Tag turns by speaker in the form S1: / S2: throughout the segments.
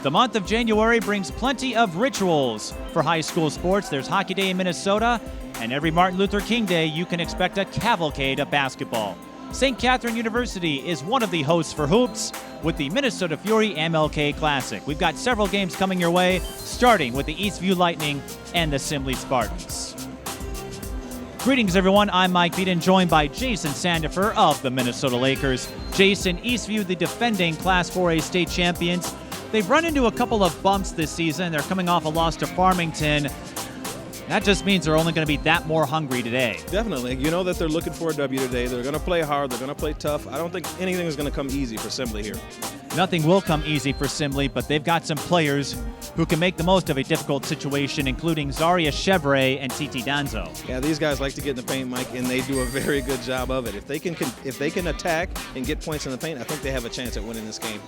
S1: The month of January brings plenty of rituals for high school sports. There's Hockey Day in Minnesota, and every Martin Luther King Day, you can expect a cavalcade of basketball. St. Catherine University is one of the hosts for hoops with the Minnesota Fury MLK Classic. We've got several games coming your way, starting with the Eastview Lightning and the Simley Spartans. Greetings, everyone. I'm Mike Peden, joined by Jason Sandifer of the Minnesota Lakers. Jason, Eastview, the defending Class 4A state champions. They've run into a couple of bumps this season. They're coming off a loss to Farmington. That just means they're only going to be that more hungry today.
S2: Definitely. You know that they're looking for a W today. They're going to play hard. They're going to play tough. I don't think anything is going to come easy for Sibley here.
S1: Nothing will come easy for Simley, but they've got some players who can make the most of a difficult situation, including Zaria Chevre and Titi Danzo.
S2: Yeah, these guys like to get in the paint, Mike, and they do a very good job of it. If they can attack and get points in the paint, I think they have a chance at winning this game.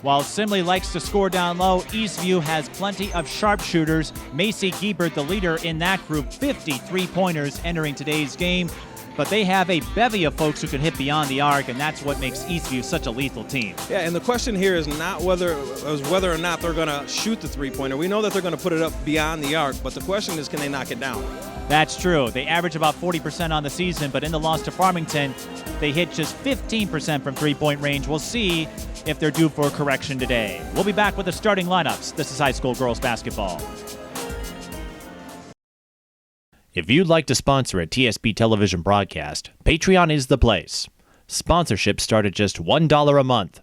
S1: While Simley likes to score down low, Eastview has plenty of sharpshooters. Macy Giebert, the leader in that group, 53 pointers entering today's game. But they have a bevy of folks who can hit beyond the arc, and that's what makes Eastview such a lethal team.
S2: Yeah, and the question here is not whether or not they're going to shoot the three-pointer. We know that they're going to put it up beyond the arc, but the question is, can they knock it down?
S1: That's true. They average about 40% on the season, but in the loss to Farmington, they hit just 15% from three-point range. We'll see if they're due for a correction today. We'll be back with the starting lineups. This is high school girls basketball. If you'd like to sponsor a TSB television broadcast, Patreon is the place. Sponsorships start at just $1 a month.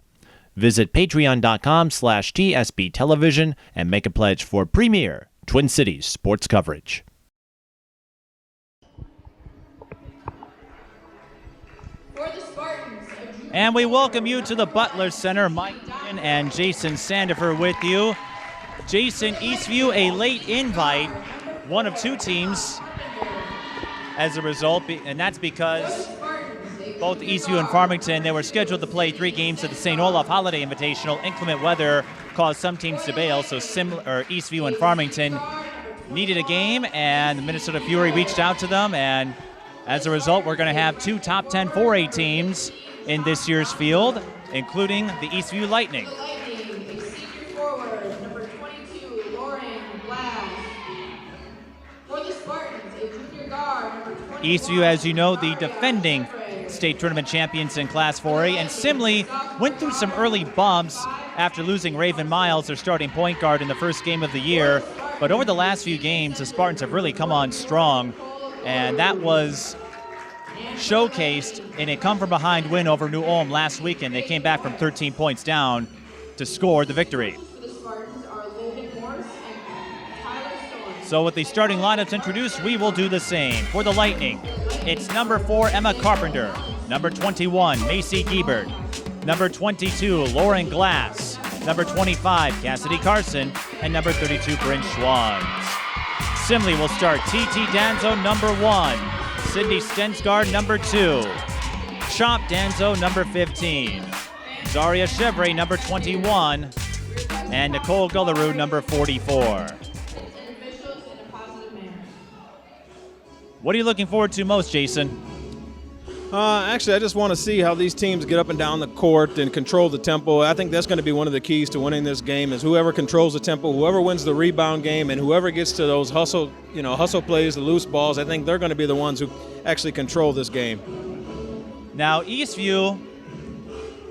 S1: Visit patreon.com/TSB television and make a pledge for premier Twin Cities sports coverage. And we welcome you to the Butler Center. Mike Peden and Jason Sandifer with you. Jason, Eastview, a late invite, one of two teams as a result, and that's because both Eastview and Farmington, they were scheduled to play 3 games at the St. Olaf Holiday Invitational. Inclement weather caused some teams to bail, so Eastview and Farmington needed a game, and the Minnesota Fury reached out to them, and as a result, we're going to have 2 top 10 4A teams in this year's field, including the Eastview Lightning. Eastview, as you know, the defending state tournament champions in Class 4A, and Simley went through some early bumps after losing Raven Miles, their starting point guard, in the first game of the year. But over the last few games, the Spartans have really come on strong, and that was showcased in a come-from-behind win over New Ulm last weekend. They came back from 13 points down to score the victory. So with the starting lineups introduced, we will do the same. For the Lightning, it's number 4, Emma Carpenter. Number 21, Macy Giebert. Number 22, Lauren Glass. Number 25, Cassidy Carson. And number 32, Bryn Schwans. Simley will start Titi Danzo, number 1. Sydney Stensgaard, number 2. Chop Danzo, number 15. Zaria Chevre, number 21. And Nicole Gullerud, number 44. What are you looking forward to most, Jason?
S2: Actually, I just want to see how these teams get up and down the court and control the tempo. I think that's going to be one of the keys to winning this game, is whoever controls the tempo, whoever wins the rebound game, and whoever gets to those hustle plays, the loose balls. I think they're going to be the ones who actually control this game.
S1: Now, Eastview,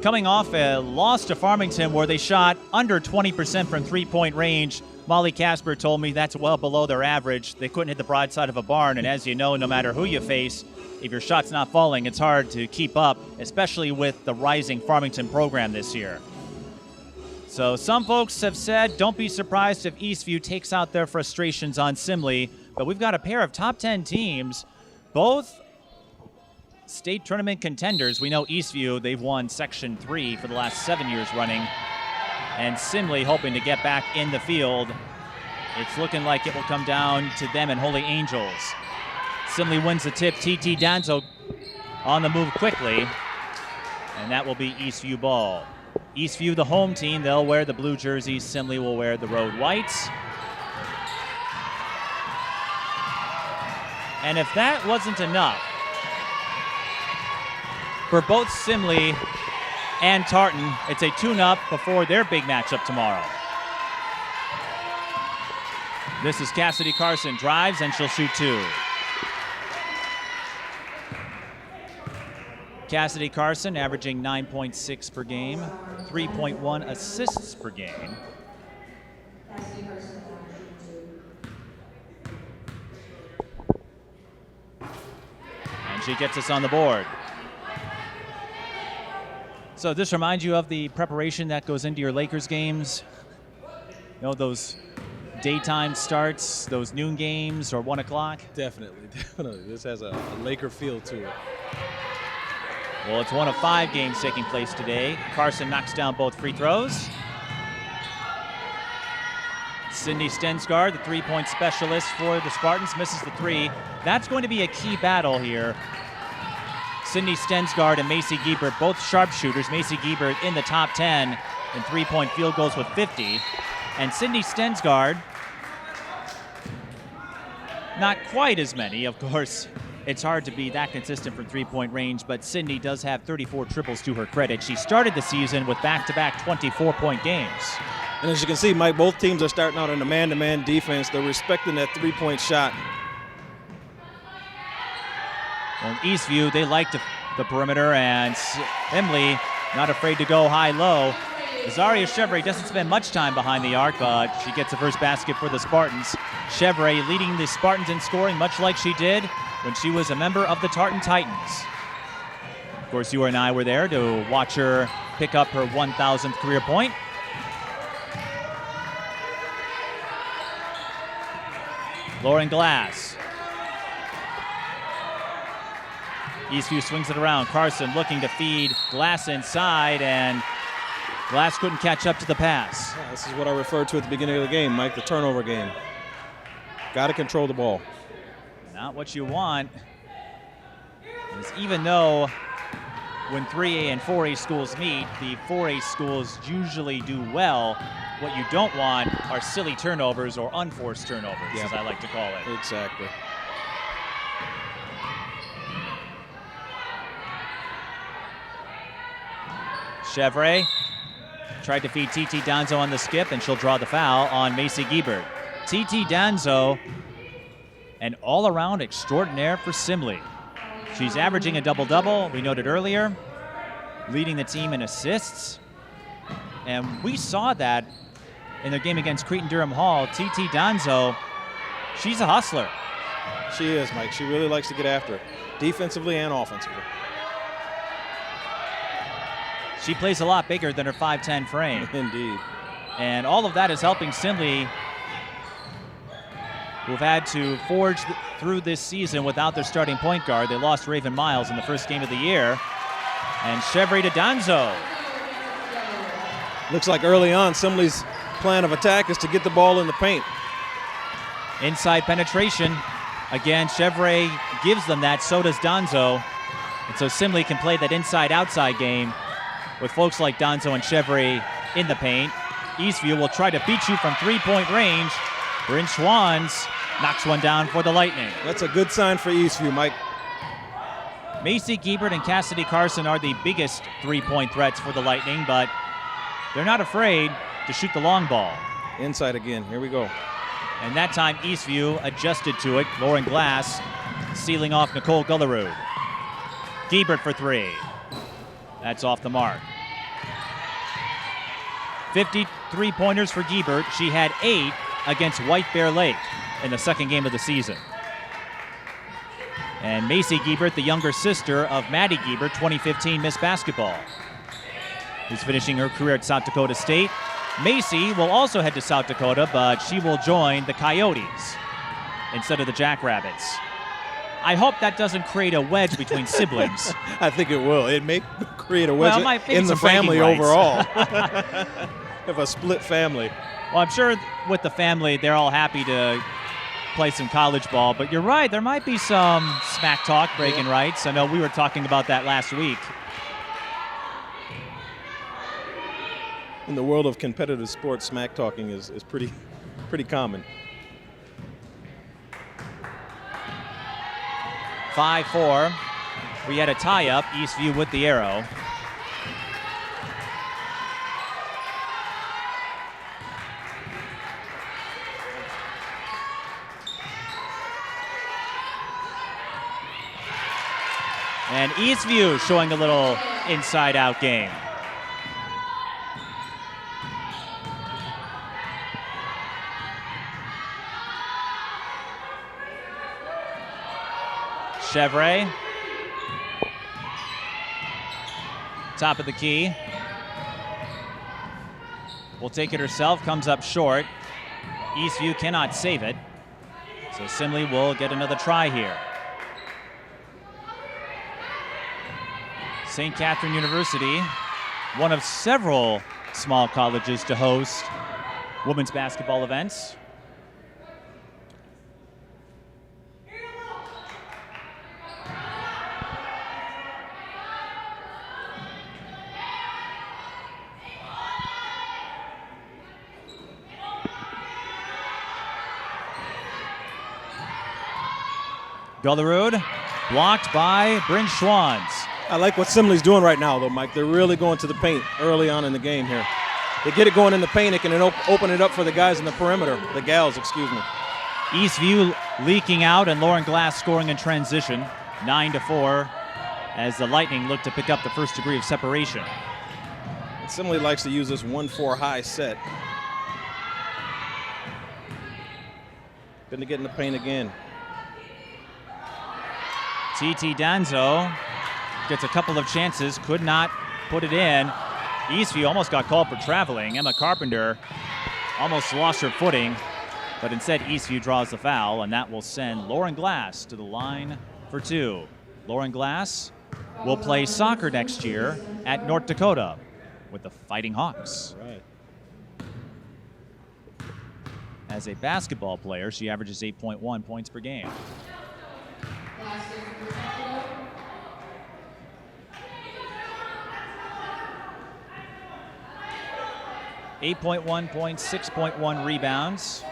S1: coming off a loss to Farmington where they shot under 20% from three-point range. Molly Casper told me that's well below their average. They couldn't hit the broadside of a barn, and as you know, no matter who you face, if your shot's not falling, it's hard to keep up, especially with the rising Farmington program this year. So some folks have said, don't be surprised if Eastview takes out their frustrations on Simley, but we've got a pair of top 10 teams, both state tournament contenders. We know Eastview, they've won Section 3 for the last 7 years running, and Simley hoping to get back in the field. It's looking like it will come down to them and Holy Angels. Simley wins the tip. Titi Danzo on the move quickly, and that will be Eastview ball. Eastview, the home team, they'll wear the blue jerseys. Simley will wear the road whites. And if that wasn't enough for both Simley and Tartan, it's a tune-up before their big matchup tomorrow. This is Cassidy Carson. Drives, and she'll shoot 2. Cassidy Carson averaging 9.6 per game, 3.1 assists per game. And she gets us on the board. So this reminds you of the preparation that goes into your Lakers games? You know, those daytime starts, those noon games, or 1 o'clock?
S2: Definitely. This has a Laker feel to it.
S1: Well, it's one of 5 games taking place today. Carson knocks down both free throws. Sydney Stensgaard, the three-point specialist for the Spartans, misses the 3. That's going to be a key battle here. Sydney Stensgaard and Macy Giebert, both sharpshooters. Macy Giebert in the top 10 in three-point field goals with 50. And Sydney Stensgaard, not quite as many, of course. It's hard to be that consistent from three-point range, but Sydney does have 34 triples to her credit. She started the season with back-to-back 24-point games.
S2: And as you can see, Mike, both teams are starting out in a man-to-man defense. They're respecting that three-point shot.
S1: Well, Eastview, they like the perimeter, and Simley not afraid to go high-low. Azaria Chevrolet doesn't spend much time behind the arc, but she gets the first basket for the Spartans. Chevrolet leading the Spartans in scoring, much like she did when she was a member of the Tartan Titans. Of course, you and I were there to watch her pick up her 1,000th career point. Lauren Glass. Eastview swings it around. Carson looking to feed Glass inside, and Glass couldn't catch up to the pass.
S2: Yeah, this is what I referred to at the beginning of the game, Mike, the turnover game. Got to control the ball.
S1: Not what you want. Is even though when 3A and 4A schools meet, the 4A schools usually do well, what you don't want are silly turnovers or unforced turnovers, as I like to call it.
S2: Exactly.
S1: Chevrolet tried to feed TT Danzo on the skip, and she'll draw the foul on Macy Giebert. TT Danzo, an all-around extraordinaire for Simley. She's averaging a double-double, we noted earlier, leading the team in assists. And we saw that in their game against Cretin-Durham Hall. TT Danzo, she's a hustler.
S2: She is, Mike. She really likes to get after it, defensively and offensively.
S1: She plays a lot bigger than her 5'10" frame.
S2: Indeed.
S1: And all of that is helping Simley, who've had to forge through this season without their starting point guard. They lost Raven Miles in the first game of the year. And Chevrolet to Danzo.
S2: Looks like early on, Simley's plan of attack is to get the ball in the paint.
S1: Inside penetration. Again, Chevrolet gives them that, so does Danzo. And so Simley can play that inside-outside game with folks like Danzo and Chevrolet in the paint. Eastview will try to beat you from three-point range. Bryn Schwanz knocks one down for the Lightning.
S2: That's a good sign for Eastview, Mike.
S1: Macy Giebert and Cassidy Carson are the biggest three-point threats for the Lightning, but they're not afraid to shoot the long ball.
S2: Inside again. Here we go.
S1: And that time, Eastview adjusted to it. Lauren Glass sealing off Nicole Gullerud. Giebert for 3. That's off the mark. 53 pointers for Giebert. She had 8 against White Bear Lake in the second game of the season. And Macy Giebert, the younger sister of Maddie Giebert, 2015 Miss Basketball, who's finishing her career at South Dakota State. Macy will also head to South Dakota, but she will join the Coyotes instead of the Jackrabbits. I hope that doesn't create a wedge between siblings.
S2: I think it will. It may create a wedge in the family
S1: rights.
S2: overall. Have a split family.
S1: Well, I'm sure with the family, they're all happy to play some college ball, but you're right, there might be some smack talk, breaking rights. I know we were talking about that last week.
S2: In the world of competitive sports, smack talking is pretty common.
S1: 5-4. We had a tie-up, Eastview with the arrow. And Eastview showing a little inside-out game. Chevrolet. Top of the key. Will take it herself, comes up short. Eastview cannot save it. So Simley will get another try here. St. Catherine University, one of several small colleges to host women's basketball events. Gullerud blocked by Bryn Schwans.
S2: I like what Simley's doing right now, though, Mike. They're really going to the paint early on in the game here. They get it going in the paint, it can open it up for the guys in the perimeter, the gals, excuse me.
S1: Eastview leaking out and Lauren Glass scoring in transition, 9-4, as the Lightning look to pick up the first degree of separation.
S2: And Simley likes to use this 1-4 high set. Going to get in the paint again.
S1: TT Danzo gets a couple of chances, could not put it in. Eastview almost got called for traveling. Emma Carpenter almost lost her footing, but instead Eastview draws the foul, and that will send Lauren Glass to the line for two. Lauren Glass will play soccer next year at North Dakota with the Fighting Hawks.
S2: Right.
S1: As a basketball player, she averages 8.1 points per game. 8.1 points, 6.1 rebounds.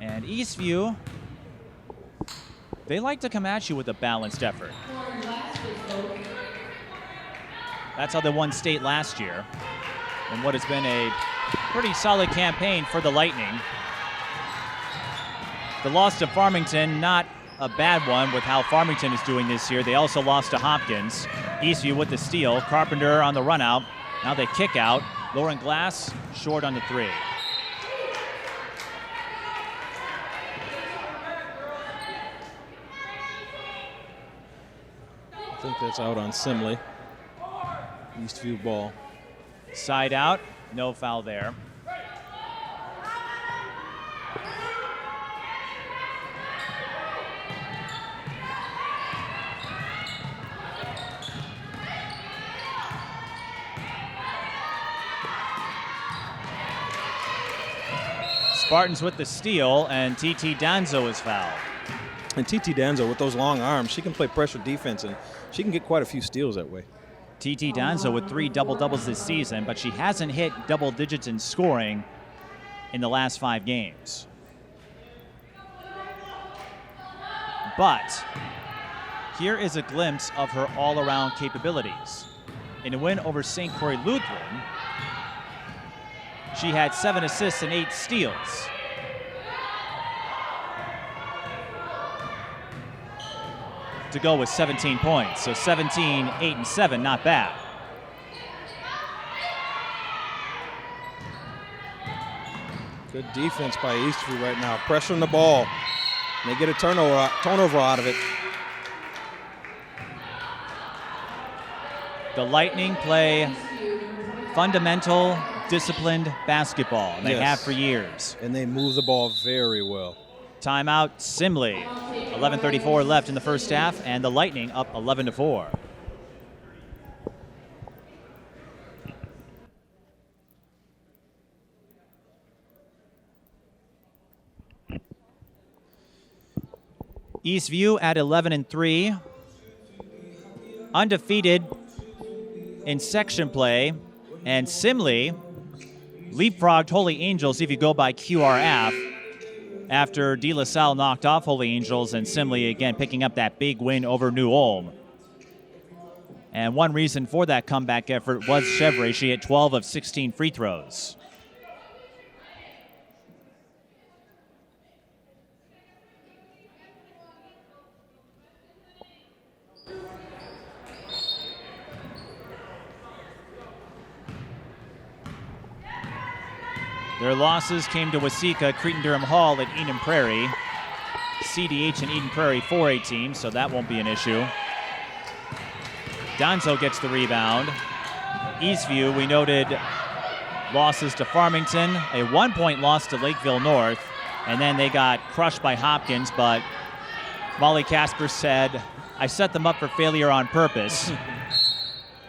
S1: And Eastview, they like to come at you with a balanced effort. That's how they won state last year, and what has been a pretty solid campaign for the Lightning. The loss to Farmington, not a bad one with how Farmington is doing this year. They also lost to Hopkins. Eastview with the steal. Carpenter on the run out. Now they kick out. Lauren Glass short on the three.
S2: I think that's out on Simley. Eastview ball.
S1: Side out, no foul there. Spartans with the steal, and TT Danzo is fouled.
S2: And TT Danzo, with those long arms, she can play pressure defense, and she can get quite a few steals that way.
S1: TT Danzo with 3 double-doubles this season, but she hasn't hit double digits in scoring in the last 5 games. But here is a glimpse of her all-around capabilities. In a win over St. Croix Lutheran, she had 7 assists and 8 steals. To go with 17 points. So 17, 8, and 7, not bad.
S2: Good defense by Eastview right now. Pressuring the ball. And they get a turnover out of it.
S1: The Lightning play fundamental, disciplined basketball. And they have for years.
S2: And they move the ball very well.
S1: Timeout, Simley. 11:34 left in the first half, and the Lightning up 11-4. Eastview at 11-3, undefeated in section play, and Simley leapfrogged Holy Angels if you go by QRF. After De La Salle knocked off Holy Angels, and Simley again picking up that big win over New Ulm. And one reason for that comeback effort was Chevrolet. She hit 12 of 16 free throws. Their losses came to Waseca, Cretin-Durham Hall, and Eden Prairie. CDH and Eden Prairie 4A teams, so that won't be an issue. Donzo gets the rebound. Eastview, we noted losses to Farmington, a 1-point loss to Lakeville North, and then they got crushed by Hopkins, but Molly Casper said, I set them up for failure on purpose.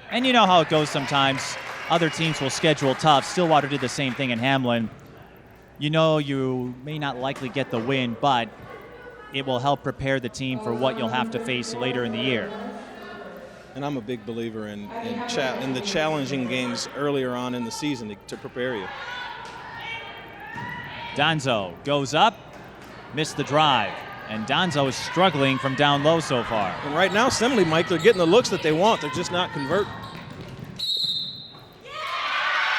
S1: And you know how it goes sometimes. Other teams will schedule tough. Stillwater did the same thing in Hamlin. You know you may not likely get the win, but it will help prepare the team for what you'll have to face later in the year.
S2: And I'm a big believer in the challenging games earlier on in the season to prepare you.
S1: Donzo goes up, missed the drive. And Donzo is struggling from down low so far.
S2: And right now, Simley, Mike, they're getting the looks that they want. They're just not converting.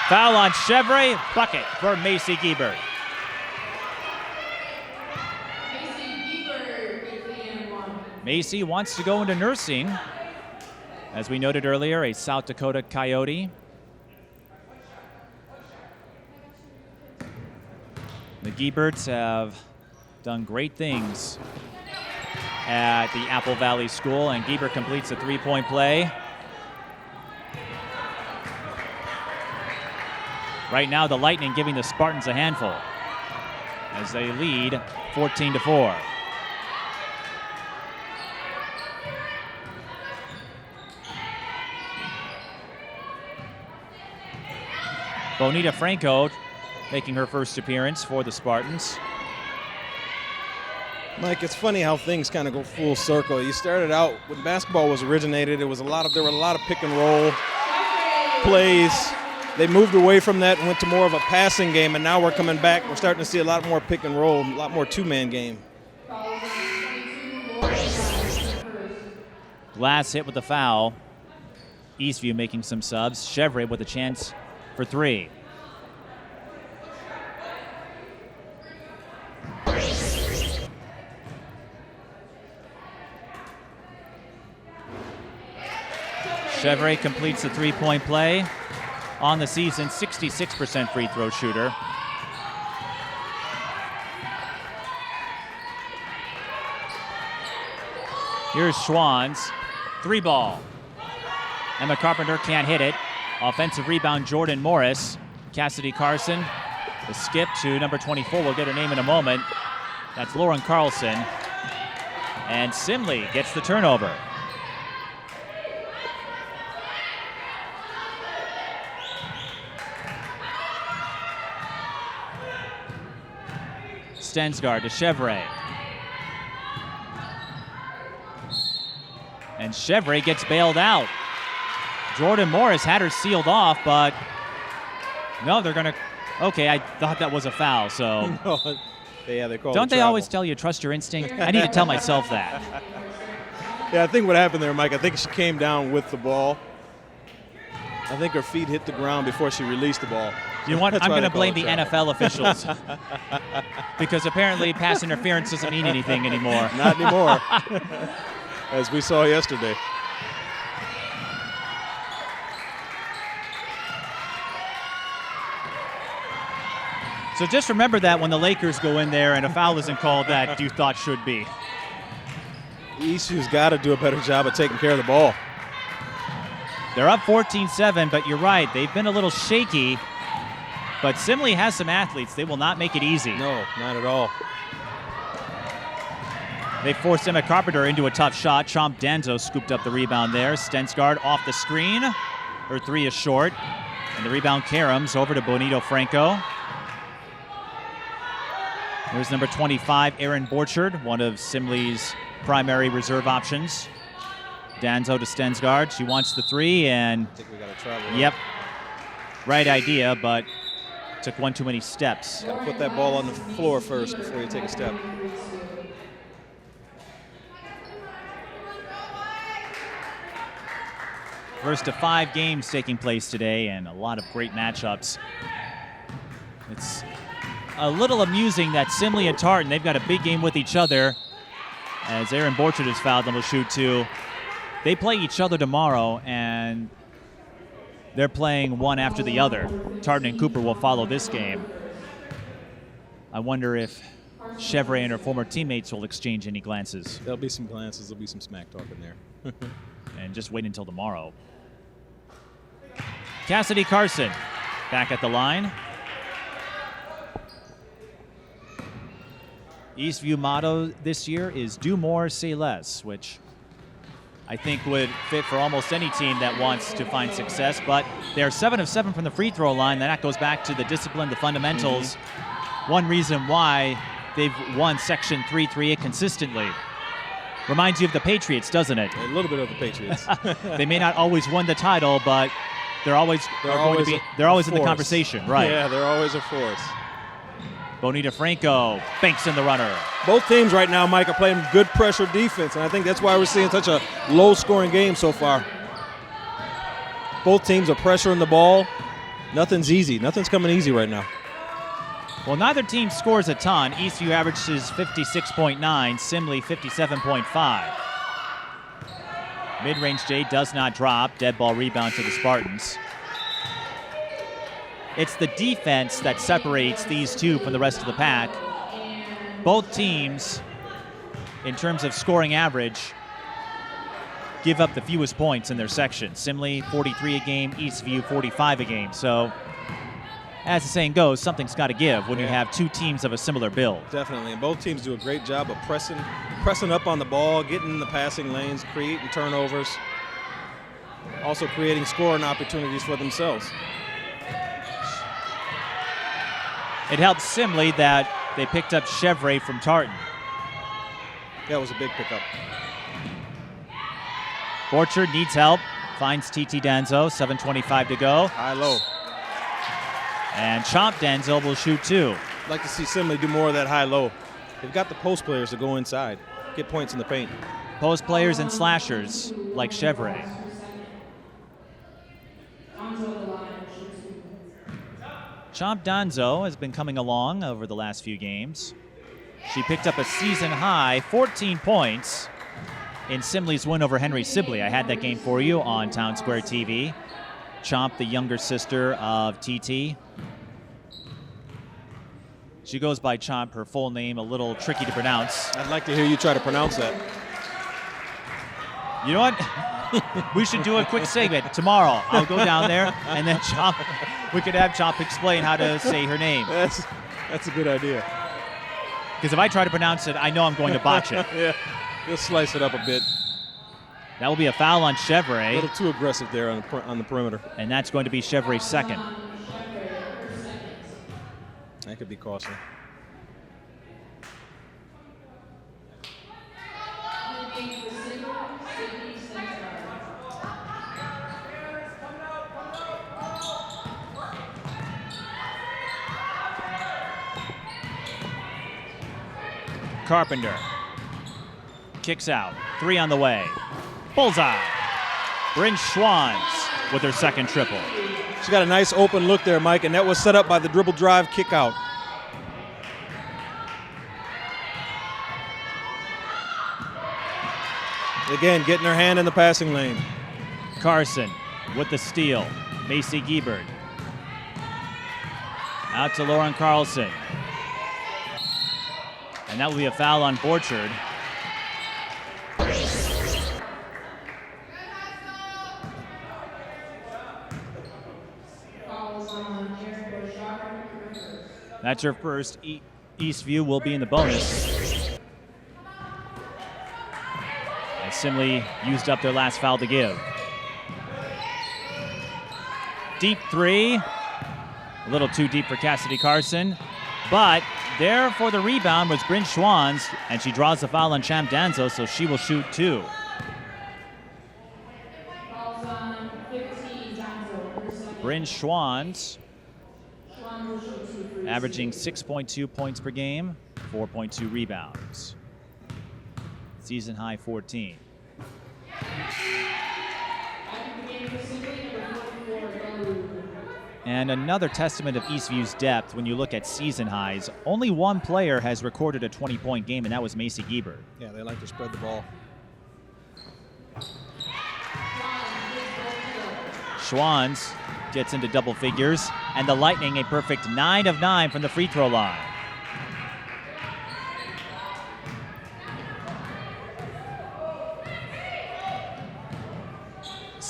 S1: Foul on Chevre, bucket for Macy Giebert. Macy wants to go into nursing. As we noted earlier, a South Dakota Coyote. The Gieberts have done great things at the Apple Valley School, and Giebert completes a three-point play. Right now, the Lightning giving the Spartans a handful as they lead 14-4. Bonita Franco making her first appearance for the Spartans.
S2: Mike, it's funny how things kind of go full circle. You started out when basketball was originated. There were a lot of pick and roll plays. They moved away from that and went to more of a passing game, and now we're coming back. We're starting to see a lot more pick and roll, a lot more two-man game.
S1: Glass hit with the foul. Eastview making some subs. Chevre with a chance for three. Chevre completes the three-point play. On the season, 66% free throw shooter. Here's Schwann's three ball. Emma Carpenter can't hit it. Offensive rebound, Jordan Morris. Cassidy Carson, the skip to number 24. We'll get her name in a moment. That's Lauren Carlson. And Simley gets the turnover. Stensgaard to Chevre. And Chevre gets bailed out. Jordan Morris had her sealed off, but no, they're going to... Okay, I thought that was a foul, so...
S2: Yeah, they call it
S1: Don't they
S2: travel.
S1: always tell you trust your instinct? I need to tell myself that.
S2: Yeah, I think what happened there, Mike, I think she came down with the ball. I think her feet hit the ground before she released the ball.
S1: You know what?
S2: That's
S1: I'm
S2: why
S1: going to
S2: they call
S1: blame
S2: it
S1: the
S2: travel.
S1: NFL officials. Because apparently pass interference doesn't mean anything anymore.
S2: Not anymore, as we saw yesterday.
S1: So just remember that when the Lakers go in there and a foul isn't called that you thought should be.
S2: Eastview's got to do a better job of taking care of the ball.
S1: They're up 14-7, but you're right. They've been a little shaky. But Simley has some athletes. They will not make it easy.
S2: No, not at all.
S1: They forced Emma Carpenter into a tough shot. Chomp Danzo scooped up the rebound there. Stensgaard off the screen. Her three is short. And the rebound caroms over to Bonito Franco. There's number 25, Erin Borchard, one of Simley's primary reserve options. Danzo to Stensgaard. She wants the three, and
S2: I think we got to travel.
S1: yep, right idea, but took one too many steps.
S2: Got to put that ball on the floor first before you take a step.
S1: First of 5 games taking place today, and a lot of great matchups. It's a little amusing that Simley and Tartan, they've got a big game with each other. As Erin Borchard is fouled and will shoot two. They play each other tomorrow, and they're playing one after the other. Tartan and Cooper will follow this game. I wonder if Chevrolet and her former teammates will exchange any glances.
S2: There'll be some glances. There'll be some smack talking there.
S1: And just wait until tomorrow. Cassidy Carson back at the line. Eastview motto this year is do more, say less, which I think would fit for almost any team that wants to find success. But they're 7 of 7 from the free throw line. And that goes back to the discipline, the fundamentals. One reason why they've won Section 338 consistently. Reminds you of the Patriots, doesn't it?
S2: A little bit of the Patriots.
S1: They may not always win the title, but they're always in the conversation, right?
S2: Yeah, they're always a force.
S1: Bonita Franco banks in the runner.
S2: Both teams right now, Mike, are playing good pressure defense, and I think that's why we're seeing such a low-scoring game so far. Both teams are pressuring the ball. Nothing's easy. Nothing's coming easy right now.
S1: Well, neither team scores a ton. Eastview averages 56.9, Simley 57.5. Mid-range J does not drop. Dead ball rebound to the Spartans. It's the defense that separates these two from the rest of the pack. Both teams, in terms of scoring average, give up the fewest points in their section. Simley, 43 a game, Eastview, 45 a game. So, as the saying goes, something's got to give when you have two teams of a similar build.
S2: Definitely, and both teams do a great job of pressing up on the ball, getting in the passing lanes, creating turnovers, also creating scoring opportunities for themselves.
S1: It helps Simley that they picked up Chevrolet from Tartan.
S2: That was a big pickup.
S1: Borchard needs help, finds TT Danzo, 7:25 to go.
S2: High-low.
S1: And Chomp Danzo will shoot two.
S2: I'd like to see Simley do more of that high-low. They've got the post players to go inside, get points in the paint.
S1: Post players and slashers like Chevrolet. Chomp Danzo has been coming along over the last few games. She picked up a season-high 14 points in Simley's win over Henry Sibley. I had that game for you on Town Square TV. Chomp, the younger sister of TT. She goes by Chomp, her full name, a little tricky to pronounce.
S2: I'd like to hear you try to pronounce that.
S1: You know what? We should do a quick segment tomorrow. I'll go down there, and then Chomp, we could have Chomp explain how to say her name.
S2: That's a good idea.
S1: Because if I try to pronounce it, I know I'm going to botch it.
S2: Yeah, just slice it up a bit.
S1: That will be a foul on
S2: A
S1: Chevrolet.
S2: little too aggressive there on the perimeter.
S1: And that's going to be Chevrolet's second.
S2: That could be costly.
S1: Carpenter kicks out. 3 on the way. Bullseye. Bryn Schwans with her second triple.
S2: She got a nice open look there, Mike, and that was set up by the dribble drive kick out. Again, getting her hand in the passing lane.
S1: Carson with the steal. Macy Giebert. Out to Lauren Carlson. And that will be a foul on Borchard. That's her first. Eastview will be in the bonus. As Simley used up their last foul to give. Deep three. A little too deep for Cassidy Carson. But there for the rebound was Bryn Schwans, and she draws the foul on Chomp Danzo, so she will shoot 2. Bryn Schwans averaging 6.2 points per game, 4.2 rebounds. Season high 14. And another testament of Eastview's depth when you look at season highs. Only one player has recorded a 20-point game, and that was Macy Giebert.
S2: Yeah, they like to spread the ball.
S1: Schwans gets into double figures, and the Lightning a perfect 9 of 9 from the free throw line.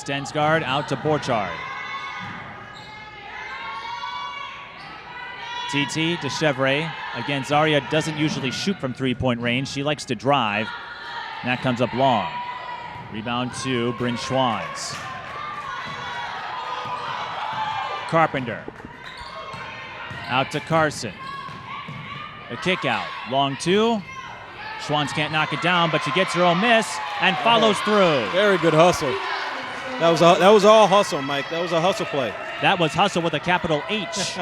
S1: Stensgaard out to Borchardt. TT to Chevre. Again, Zarya doesn't usually shoot from three-point range. She likes to drive. And that comes up long. Rebound to Bryn Schwanz. Carpenter. Out to Carson. A kick out. Long two. Schwanz can't knock it down, but she gets her own miss and follows through.
S2: Very good hustle. That was all hustle, Mike. That was a hustle play.
S1: That was hustle with a capital H.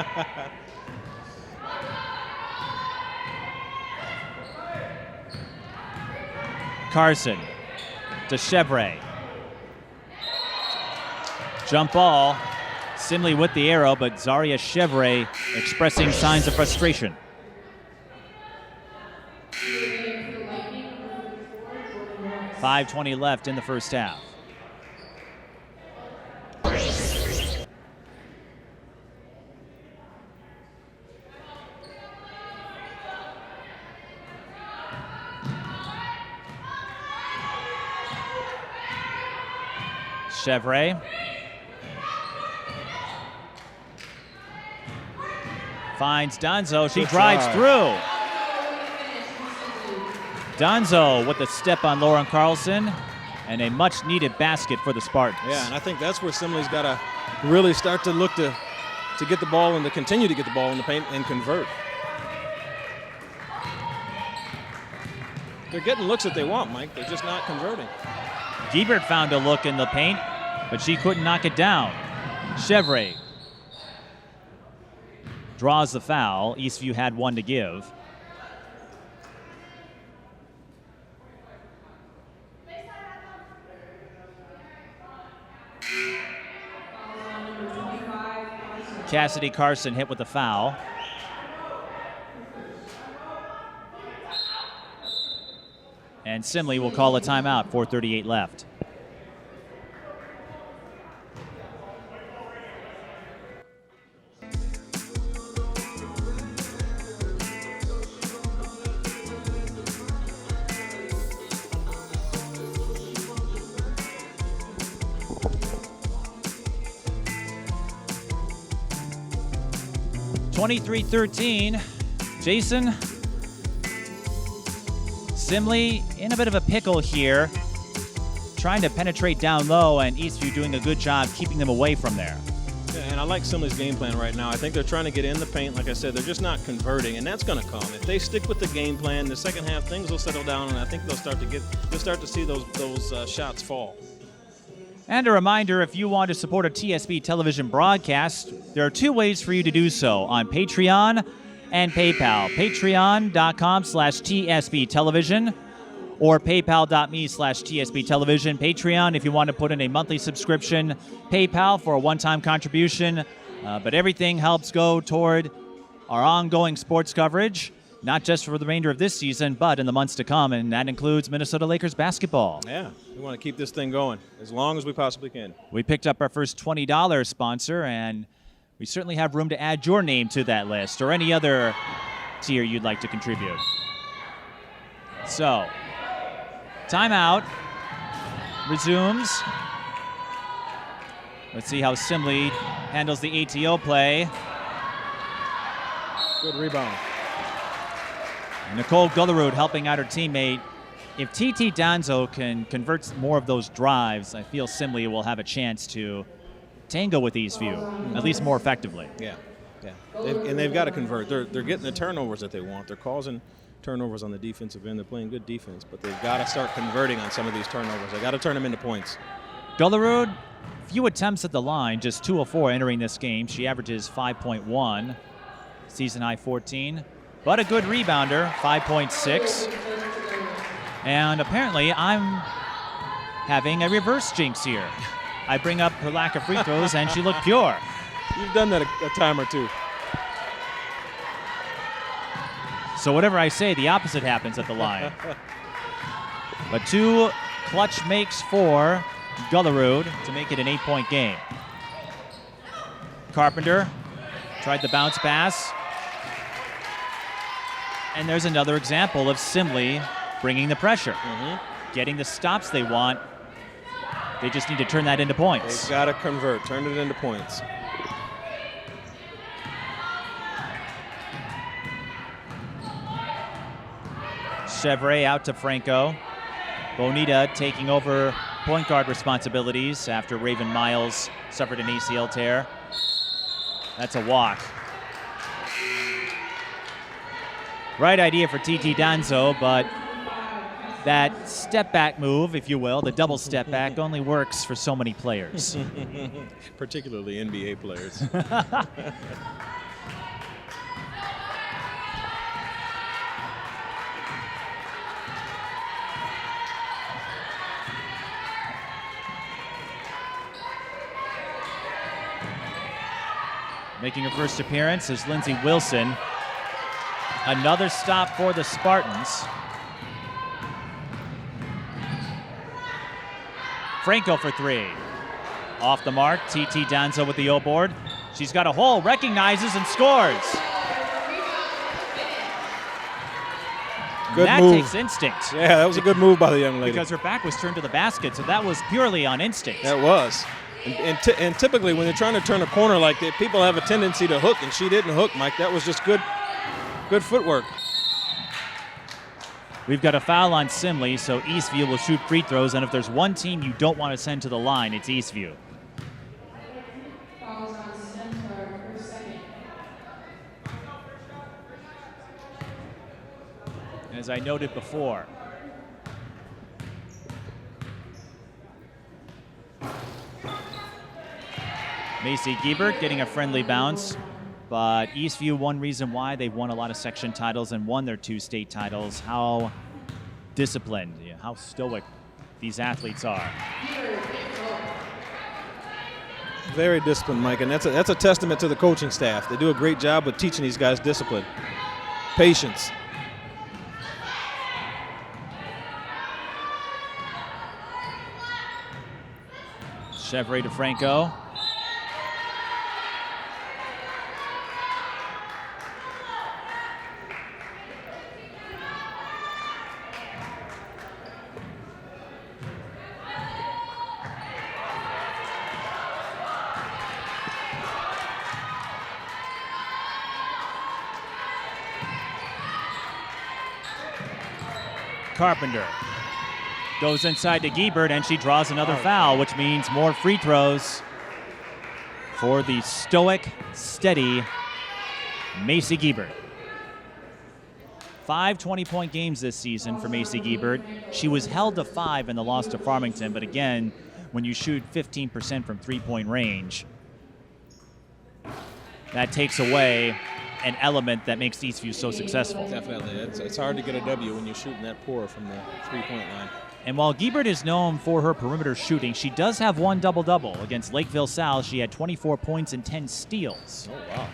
S1: Carson to Chevre. Jump ball. Simley with the arrow, but Zarya Chevre expressing signs of frustration. .5:20 left in the first half. Chevre. Finds Donzo. She drives through. Donzo with a step on Lauren Carlson and a much-needed basket for the Spartans.
S2: Yeah, and I think that's where Simley's got to really start to look to get the ball and to continue to get the ball in the paint and convert. They're getting looks that they want, Mike. They're just not converting.
S1: Giebert found a look in the paint, but she couldn't knock it down. Chevre draws the foul. Eastview had one to give. Cassidy Carson hit with a foul. And Simley will call a timeout, 4:38 left. (23-13). Jason, Simley in a bit of a pickle here, trying to penetrate down low, and Eastview doing a good job keeping them away from there.
S2: Yeah, and I like Simley's game plan right now. I think they're trying to get in the paint. Like I said, they're just not converting, and that's going to come. If they stick with the game plan, the second half things will settle down, and I think they'll start to see those shots fall.
S1: And a reminder, if you want to support a TSB television broadcast, there are two ways for you to do so: on Patreon and PayPal. Patreon.com/TSB television or paypal.me/TSB television. Patreon if you want to put in a monthly subscription. PayPal for a one-time contribution. But everything helps go toward our ongoing sports coverage, not just for the remainder of this season, but in the months to come, and that includes Minnesota Lakers basketball.
S2: Yeah, we want to keep this thing going as long as we possibly can.
S1: We picked up our first $20 sponsor, and we certainly have room to add your name to that list or any other tier you'd like to contribute. So, timeout resumes. Let's see how Simley handles the ATO play.
S2: Good rebound.
S1: Nicole Gullerud helping out her teammate. If TT Donzo can convert more of those drives, I feel Simley will have a chance to tango with Eastview, at least more effectively.
S2: Yeah. And they've got to convert. They're getting the turnovers that they want. They're causing turnovers on the defensive end. They're playing good defense, but they've got to start converting on some of these turnovers. They got to turn them into points.
S1: Gullerud, few attempts at the line, just 2 of 4 entering this game. She averages 5.1, season high 14. But a good rebounder, 5.6. And apparently I'm having a reverse jinx here. I bring up her lack of free throws and she looked pure.
S2: You've done that a time or two.
S1: So whatever I say, the opposite happens at the line. But 2 clutch makes for Gullerud to make it an 8-point game. Carpenter tried the bounce pass. And there's another example of Simley bringing the pressure, getting the stops they want They just need to turn that into points.
S2: They've got to convert, turn it into points.
S1: Chevre out to Franco. Bonita taking over point guard responsibilities after Raven Miles suffered an ACL tear. That's a walk. Right idea for TT Danzo, but that step back move, if you will, the double step back, only works for so many players.
S2: Particularly NBA players.
S1: Making her first appearance is Lindsey Wilson. Another stop for the Spartans. Franco for three. Off the mark, TT Danzo with the O-board. She's got a hole, recognizes and scores.
S2: Good
S1: that
S2: move.
S1: takes instinct.
S2: Yeah, that was a good move by the young lady.
S1: Because her back was turned to the basket, so that was purely on instinct.
S2: That was. And typically when they're trying to turn a corner like that, people have a tendency to hook, and she didn't hook, Mike. That was just good footwork.
S1: We've got a foul on Simley, so Eastview will shoot free throws, and if there's one team you don't want to send to the line, it's Eastview. As I noted before, Macy Giebert getting a friendly bounce, but Eastview, one reason why they've won a lot of section titles and won their 2 state titles, how disciplined, how stoic these athletes are.
S2: Very disciplined, Mike, and that's a testament to the coaching staff. They do a great job with teaching these guys discipline, patience.
S1: Chevre to Franco. Carpenter goes inside to Giebert, and she draws another foul, which means more free throws for the stoic, steady Macy Giebert. 5 20-point games this season for Macy Giebert. She was held to 5 in the loss to Farmington, but again, when you shoot 15% from three-point range, that takes away an element that makes Eastview so successful.
S2: Definitely. It's hard to get a W when you're shooting that poor from the three-point line.
S1: And while Giebert is known for her perimeter shooting, she does have one double-double. Against Lakeville South, she had 24 points and 10 steals.
S2: Oh, wow.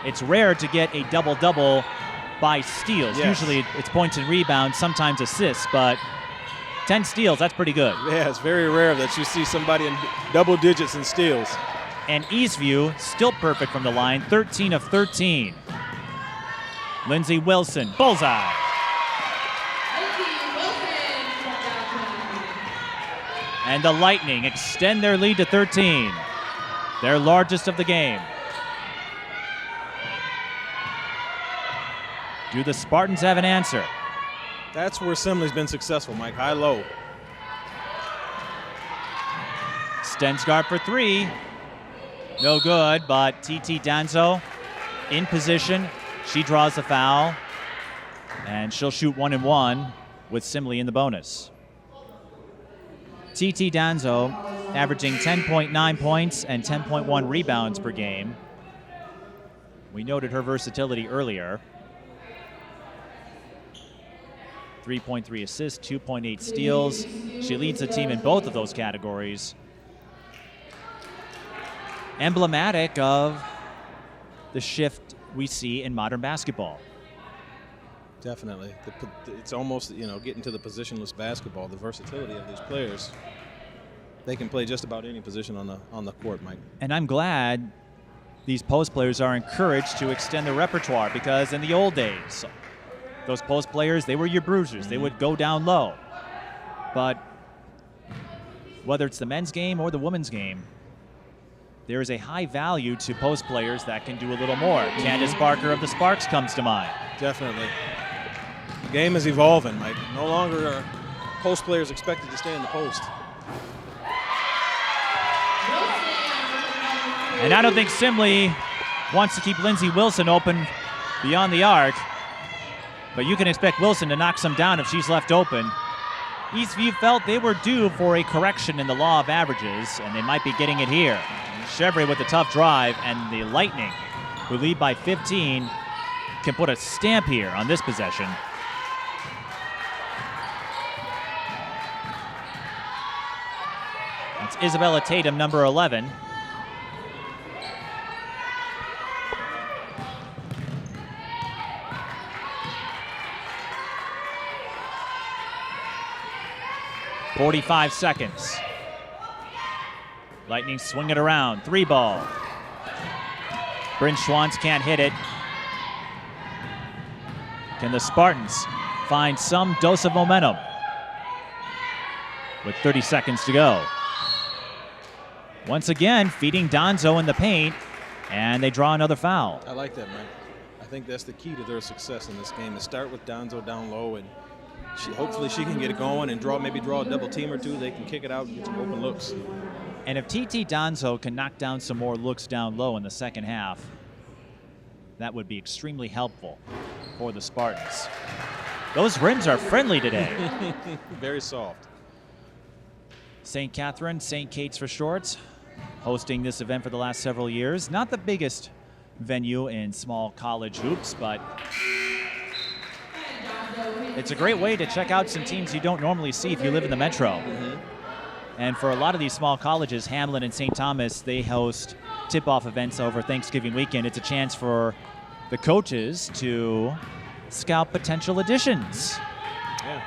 S1: It's rare to get a double-double by steals.
S2: Yes.
S1: Usually it's points and rebounds, sometimes assists, but 10 steals, that's pretty good.
S2: Yeah, it's very rare that you see somebody in double digits in steals.
S1: And Eastview, still perfect from the line, 13 of 13. Lindsey Wilson, bullseye. And the Lightning extend their lead to 13, their largest of the game. Do the Spartans have an answer?
S2: That's where Simley's been successful, Mike. High-low.
S1: Stensgaard for three. No good, but TT Danzo in position. She draws the foul, and she'll shoot 1 and 1 with Simley in the bonus. TT Danzo averaging 10.9 points and 10.1 rebounds per game. We noted her versatility earlier. 3.3 assists, 2.8 steals. She leads the team in both of those categories. Emblematic of the shift we see in modern basketball.
S2: Definitely. It's almost, getting to the positionless basketball, the versatility of these players. They can play just about any position on the court, Mike.
S1: And I'm glad these post players are encouraged to extend their repertoire, because in the old days, those post players, they were your bruisers. They would go down low. But whether it's the men's game or the women's game, there is a high value to post players that can do a little more. Candace Barker of the Sparks comes to mind.
S2: Definitely. The game is evolving, Mike. No longer are post players expected to stay in the post.
S1: And I don't think Simley wants to keep Lindsey Wilson open beyond the arc, but you can expect Wilson to knock some down if she's left open. Eastview felt they were due for a correction in the law of averages, and they might be getting it here. Chevrolet with a tough drive, and the Lightning, who lead by 15, can put a stamp here on this possession. It's Isabella Tatum, number 11. .45 seconds. Lightning swing it around. 3 ball. Bryn Schwantz can't hit it. Can the Spartans find some dose of momentum? With 30 seconds to go. Once again, feeding Donzo in the paint, and they draw another foul.
S2: I like that, Mike. I think that's the key to their success in this game, is start with Donzo down low, and hopefully she can get it going and maybe draw a double team or two. They can kick it out and get some open looks.
S1: And if TT Donzo can knock down some more looks down low in the second half, that would be extremely helpful for the Spartans. Those rims are friendly today.
S2: Very soft.
S1: St. Catherine, St. Kate's for short, hosting this event for the last several years. Not the biggest venue in small college hoops, but it's a great way to check out some teams you don't normally see if you live in the metro.
S2: Mm-hmm.
S1: And for a lot of these small colleges, Hamlin and St. Thomas, they host tip-off events over Thanksgiving weekend. It's a chance for the coaches to scout potential additions.
S2: Yeah.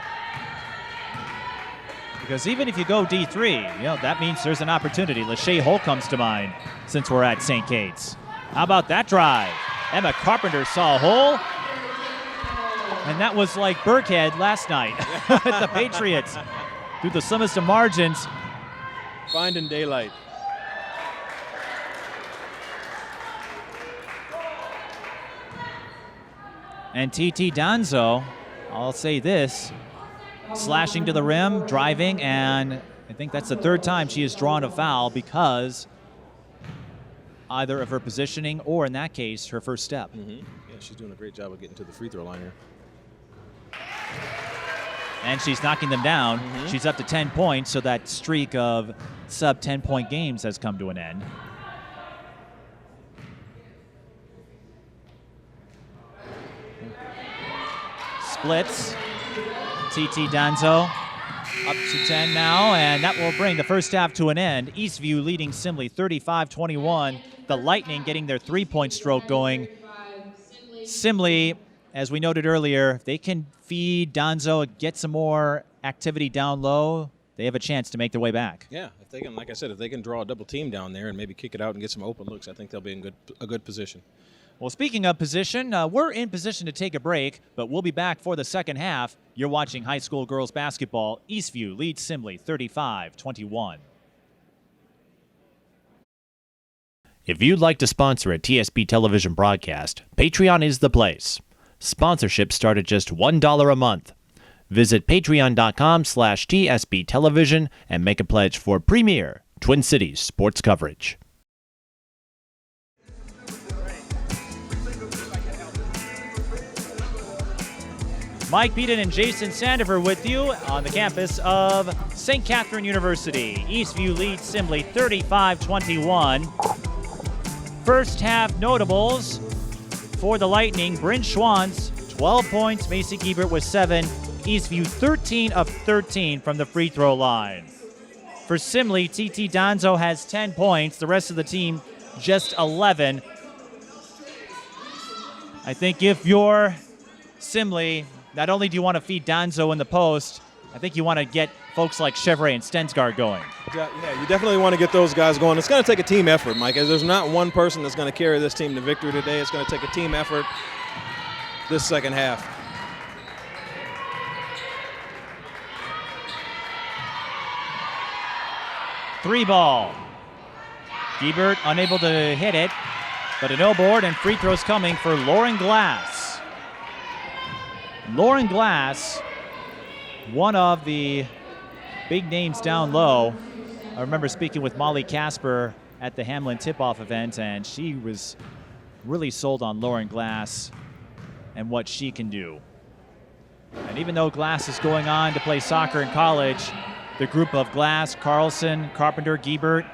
S1: Because even if you go D3, that means there's an opportunity. Lachey Hole comes to mind since we're at St. Kate's. How about that drive? Emma Carpenter saw a hole. And that was like Burkhead last night at the Patriots. Through the slimmest of margins.
S2: Finding daylight.
S1: And TT Donzo, I'll say this, slashing to the rim, driving, and I think that's the third time she has drawn a foul because either of her positioning or, in that case, her first step.
S2: Mm-hmm. Yeah, she's doing a great job of getting to the free throw line here.
S1: And she's knocking them down.
S2: Mm-hmm.
S1: She's up to 10 points, so that streak of sub-10-point games has come to an end. Splits. TT Donzo up to 10 now, and that will bring the first half to an end. Eastview leading Simley 35-21. The Lightning getting their three-point stroke going. Simley, as we noted earlier, if they can feed Donzo, get some more activity down low, they have a chance to make their way back.
S2: Yeah, if they can, like I said, if they can draw a double team down there and maybe kick it out and get some open looks, I think they'll be in a good position.
S1: Well, speaking of position, we're in position to take a break, but we'll be back for the second half. You're watching high school girls basketball. Eastview leads Simley 35-21. If you'd like to sponsor a TSP television broadcast, Patreon is the place. Sponsorships start at just $1 a month. Visit patreon.com/TSP television and make a pledge for premier Twin Cities sports coverage. Mike Peden and Jason Sandifer with you on the campus of St. Catherine University. Eastview leads Simley 35-21. First half notables for the Lightning. Bryn Schwantz, 12 points. Macy Giebert with 7. Eastview 13 of 13 from the free throw line. For Simley, TT Donzo has 10 points. The rest of the team just 11. I think if you're Simley, not only do you want to feed Donzo in the post, I think you want to get folks like Chevrolet and Stensgaard going.
S2: Yeah, you definitely want to get those guys going. It's going to take a team effort, Mike. There's not one person that's going to carry this team to victory today. It's going to take a team effort this second half.
S1: 3 ball. Giebert unable to hit it, but a no board and free throws coming for Lauren Glass. Lauren Glass, one of the big names down low. I remember speaking with Molly Casper at the Hamlin tip-off event, and she was really sold on Lauren Glass and what she can do. And even though Glass is going on to play soccer in college, the group of Glass, Carlson, Carpenter, Giebert,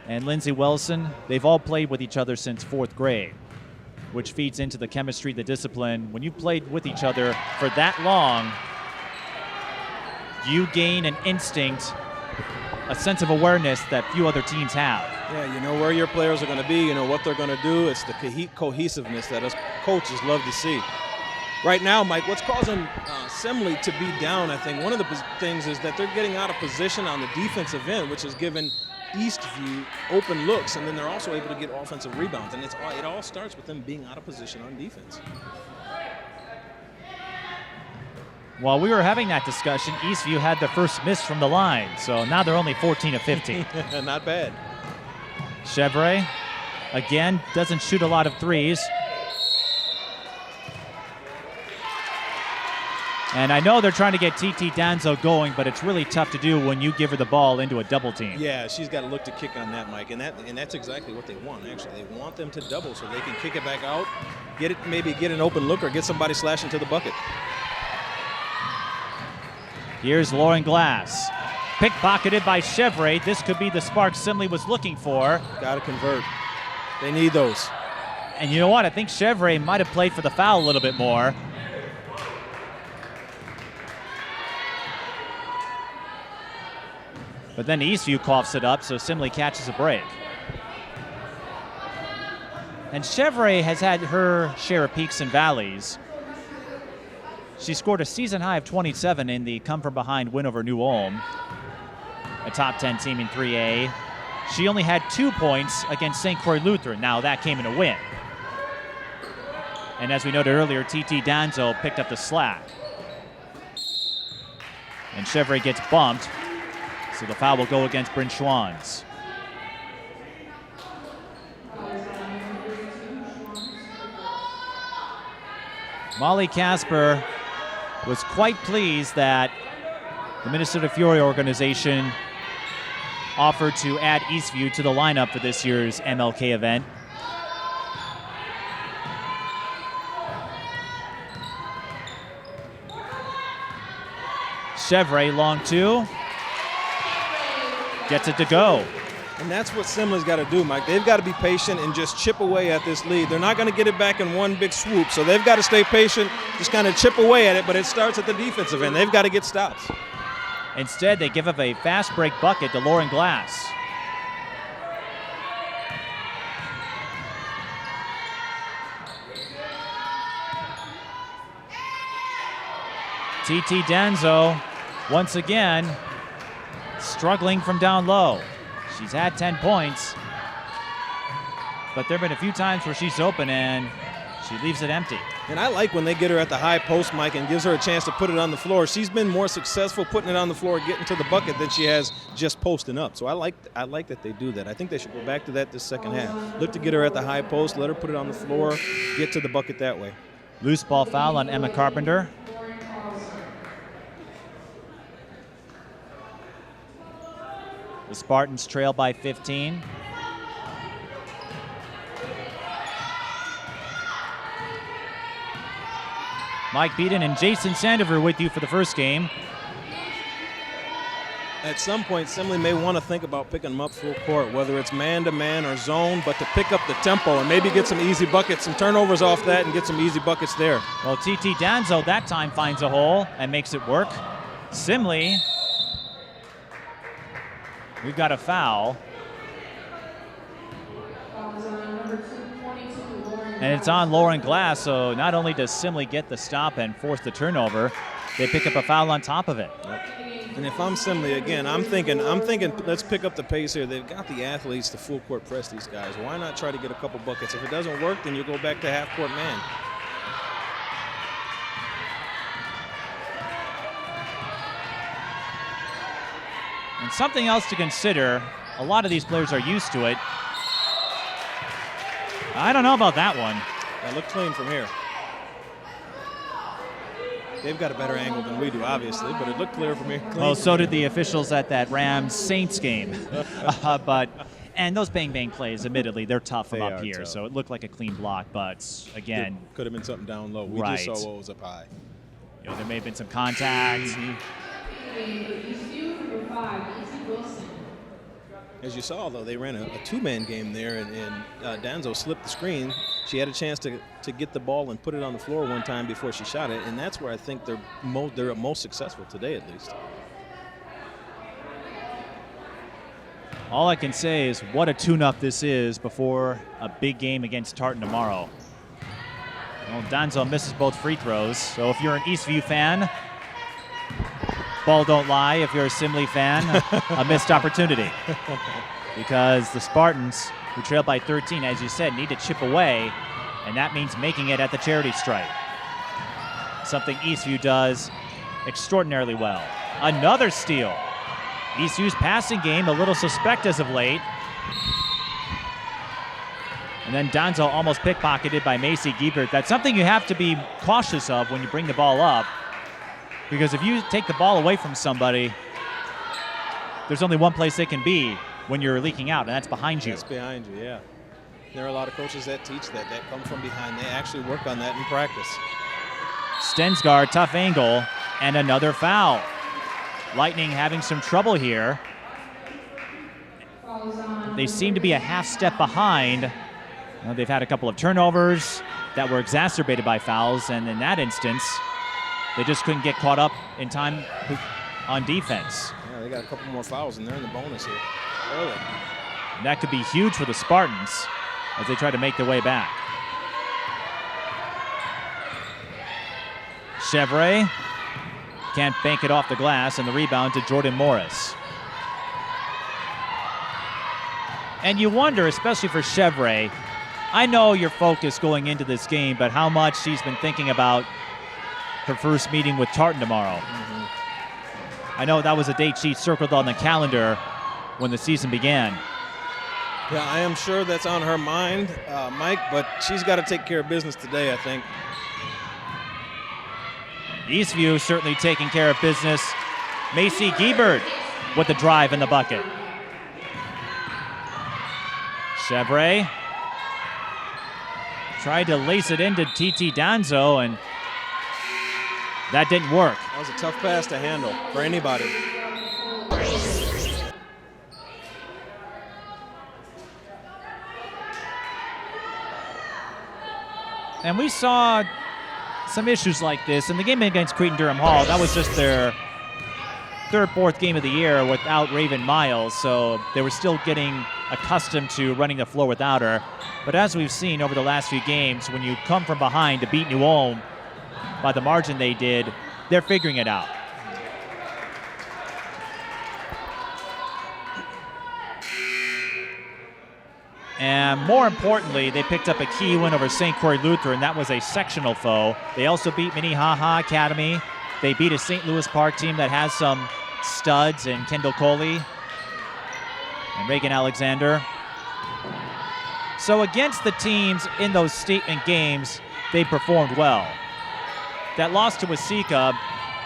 S1: and Lindsay Wilson, they've all played with each other since 4th grade, which feeds into the chemistry, the discipline. When you've played with each other for that long, you gain an instinct, a sense of awareness that few other teams have.
S2: Yeah, you know where your players are going to be, you know what they're going to do. It's the cohesiveness that us coaches love to see. Right now, Mike, what's causing Simley to be down, I think, one of the things is that they're getting out of position on the defensive end, which has given Eastview open looks, and then they're also able to get offensive rebounds. And it all starts with them being out of position on defense.
S1: While we were having that discussion, Eastview had the first miss from the line, so now they're only 14 of 15.
S2: Not bad.
S1: Chevrolet, again, doesn't shoot a lot of threes. And I know they're trying to get TT Danzo going, but it's really tough to do when you give her the ball into a double team.
S2: Yeah, she's got to look to kick on that, Mike, and that's exactly what they want, actually. They want them to double so they can kick it back out, maybe get an open look or get somebody slashing to the bucket.
S1: Here's Lauren Glass. Pickpocketed by Chevrolet. This could be the spark Simley was looking for.
S2: Got to convert. They need those.
S1: And you know what? I think Chevrolet might have played for the foul a little bit more. But then Eastview coughs it up, so Simley catches a break. And Chevrolet has had her share of peaks and valleys. She scored a season high of 27 in the come-from-behind win over New Ulm, a top 10 team in 3A. She only had 2 points against St. Croix Lutheran. Now, that came in a win. And as we noted earlier, TT Danzo picked up the slack. And Chevrolet gets bumped, so the foul will go against Bryn Schwanz. Molly Casper was quite pleased that the Minnesota Fury organization offered to add Eastview to the lineup for this year's MLK event. Chevrolet, long 2. Gets it to go.
S2: And that's what Simley's got to do, Mike. They've got to be patient and just chip away at this lead. They're not going to get it back in one big swoop, so they've got to stay patient, just kind of chip away at it, but it starts at the defensive end. They've got to get stops.
S1: Instead, they give up a fast break bucket to Lauren Glass. TT Danzo, once again, struggling from down low. She's had 10 points, but there have been a few times where she's open and she leaves it empty.
S2: And I like when they get her at the high post, Mike, and gives her a chance to put it on the floor. She's been more successful putting it on the floor, getting to the bucket than she has just posting up. So I like that they do that. I think they should go back to that this second half. Look to get her at the high post, let her put it on the floor, get to the bucket that way.
S1: Loose ball foul on Emma Carpenter. The Spartans trail by 15. Mike Peden and Jason Sandifer with you for the first game.
S2: At some point, Simley may want to think about picking them up full court, whether it's man-to-man or zone, but to pick up the tempo and maybe get some easy buckets, some turnovers off that, and get some easy buckets there.
S1: Well, TT Danzo that time finds a hole and makes it work. Simley, we've got a foul. And it's on Lauren Glass, so not only does Simley get the stop and force the turnover, they pick up a foul on top of it.
S2: And if I'm Simley, again, I'm thinking, let's pick up the pace here. They've got the athletes to full court press these guys. Why not try to get a couple buckets? If it doesn't work, then you go back to half court man.
S1: And something else to consider, a lot of these players are used to it. I don't know about that one.
S2: That looked clean from here. They've got a better angle than we do, obviously, but it looked clear from here.
S1: Well, so did the officials at that Rams-Saints game. And those bang-bang plays, admittedly, they're tough from up here. Tough. So it looked like a clean block, but again.
S2: Could have been something down low. We just saw what was up high.
S1: You know, there may have been some contact.
S2: As you saw, though, they ran a two-man game there, and Danzo slipped the screen. She had a chance to get the ball and put it on the floor one time before she shot it, and that's where I think they're most successful today, at least.
S1: All I can say is what a tune-up this is before a big game against Tartan tomorrow. Well, Danzo misses both free throws, so if you're an Eastview fan, ball don't lie. If you're a Simley fan, a missed opportunity. Because the Spartans, who trail by 13, as you said, need to chip away, and that means making it at the charity stripe. Something Eastview does extraordinarily well. Another steal. Eastview's passing game a little suspect as of late. And then Danzo almost pickpocketed by Macy Giebert. That's something you have to be cautious of when you bring the ball up. Because if you take the ball away from somebody, there's only one place they can be when you're leaking out, and that's behind you.
S2: That's behind you, yeah. There are a lot of coaches that teach that come from behind. They actually work on that in practice.
S1: Stensgaard, tough angle, and another foul. Lightning having some trouble here. They seem to be a half step behind. They've had a couple of turnovers that were exacerbated by fouls, and in that instance, they just couldn't get caught up in time on defense.
S2: Yeah, they got a couple more fouls, and they're in the bonus here early.
S1: And that could be huge for the Spartans as they try to make their way back. Chevrolet can't bank it off the glass, and the rebound to Jordan Morris. And you wonder, especially for Chevrolet, I know your focus going into this game, but how much she's been thinking about her first meeting with Tartan tomorrow. I know that was a date she circled on the calendar when the season began.
S2: Yeah, I am sure that's on her mind, Mike, but she's got to take care of business today, I think.
S1: Eastview certainly taking care of business. Macy Giebert with the drive in the bucket. Chevrolet tried to lace it into TT Danzo, and that didn't work.
S2: That was a tough pass to handle for anybody.
S1: And we saw some issues like this in the game against Cretin-Durham Hall. That was just their third, fourth game of the year without Raven Miles, so they were still getting accustomed to running the floor without her. But as we've seen over the last few games, when you come from behind to beat New Ulm by the margin they did, they're figuring it out. And more importantly, they picked up a key win over St. Croix Lutheran. That was a sectional foe. They also beat Minnehaha Academy. They beat a St. Louis Park team that has some studs in Kendall Coley and Reagan Alexander. So against the teams in those statement games, they performed well. That loss to Waseca,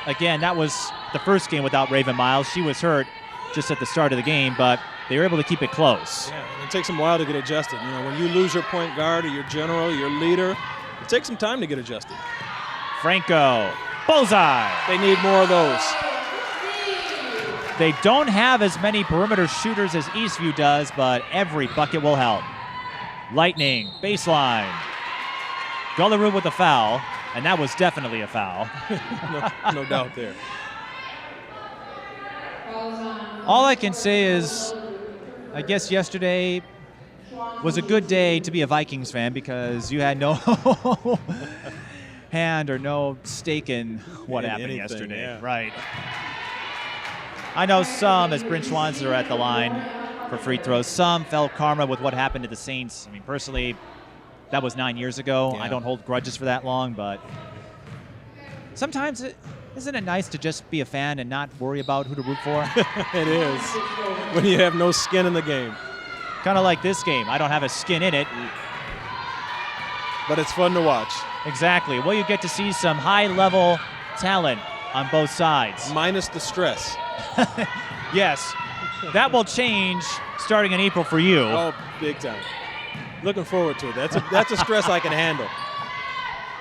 S1: again, that was the first game without Raven Miles. She was hurt just at the start of the game, but they were able to keep it close.
S2: Yeah, it takes them a while to get adjusted. You know, when you lose your point guard or your general, your leader, it takes some time to get adjusted.
S1: Franco, bullseye.
S2: They need more of those.
S1: They don't have as many perimeter shooters as Eastview does, but every bucket will help. Lightning, baseline. Gullaroo with a foul, and that was definitely a foul.
S2: no doubt there.
S1: All I can say is, I guess yesterday was a good day to be a Vikings fan because you had no hand or no stake in what happened yesterday.
S2: Yeah.
S1: Right. I know some, as Bryn Schwanzer are at the line for free throws, some felt karma with what happened to the Saints. I mean, personally, that was 9 years ago.
S2: Yeah.
S1: I don't hold grudges for that long, but sometimes Isn't it nice to just be a fan and not worry about who to root for?
S2: It is. When you have no skin in the game.
S1: Kind of like this game. I don't have a skin in it.
S2: But it's fun to watch.
S1: Exactly. Well, you get to see some high-level talent on both sides.
S2: Minus the stress.
S1: Yes. That will change starting in April for you.
S2: Oh, big time. Looking forward to it. That's a stress I can handle.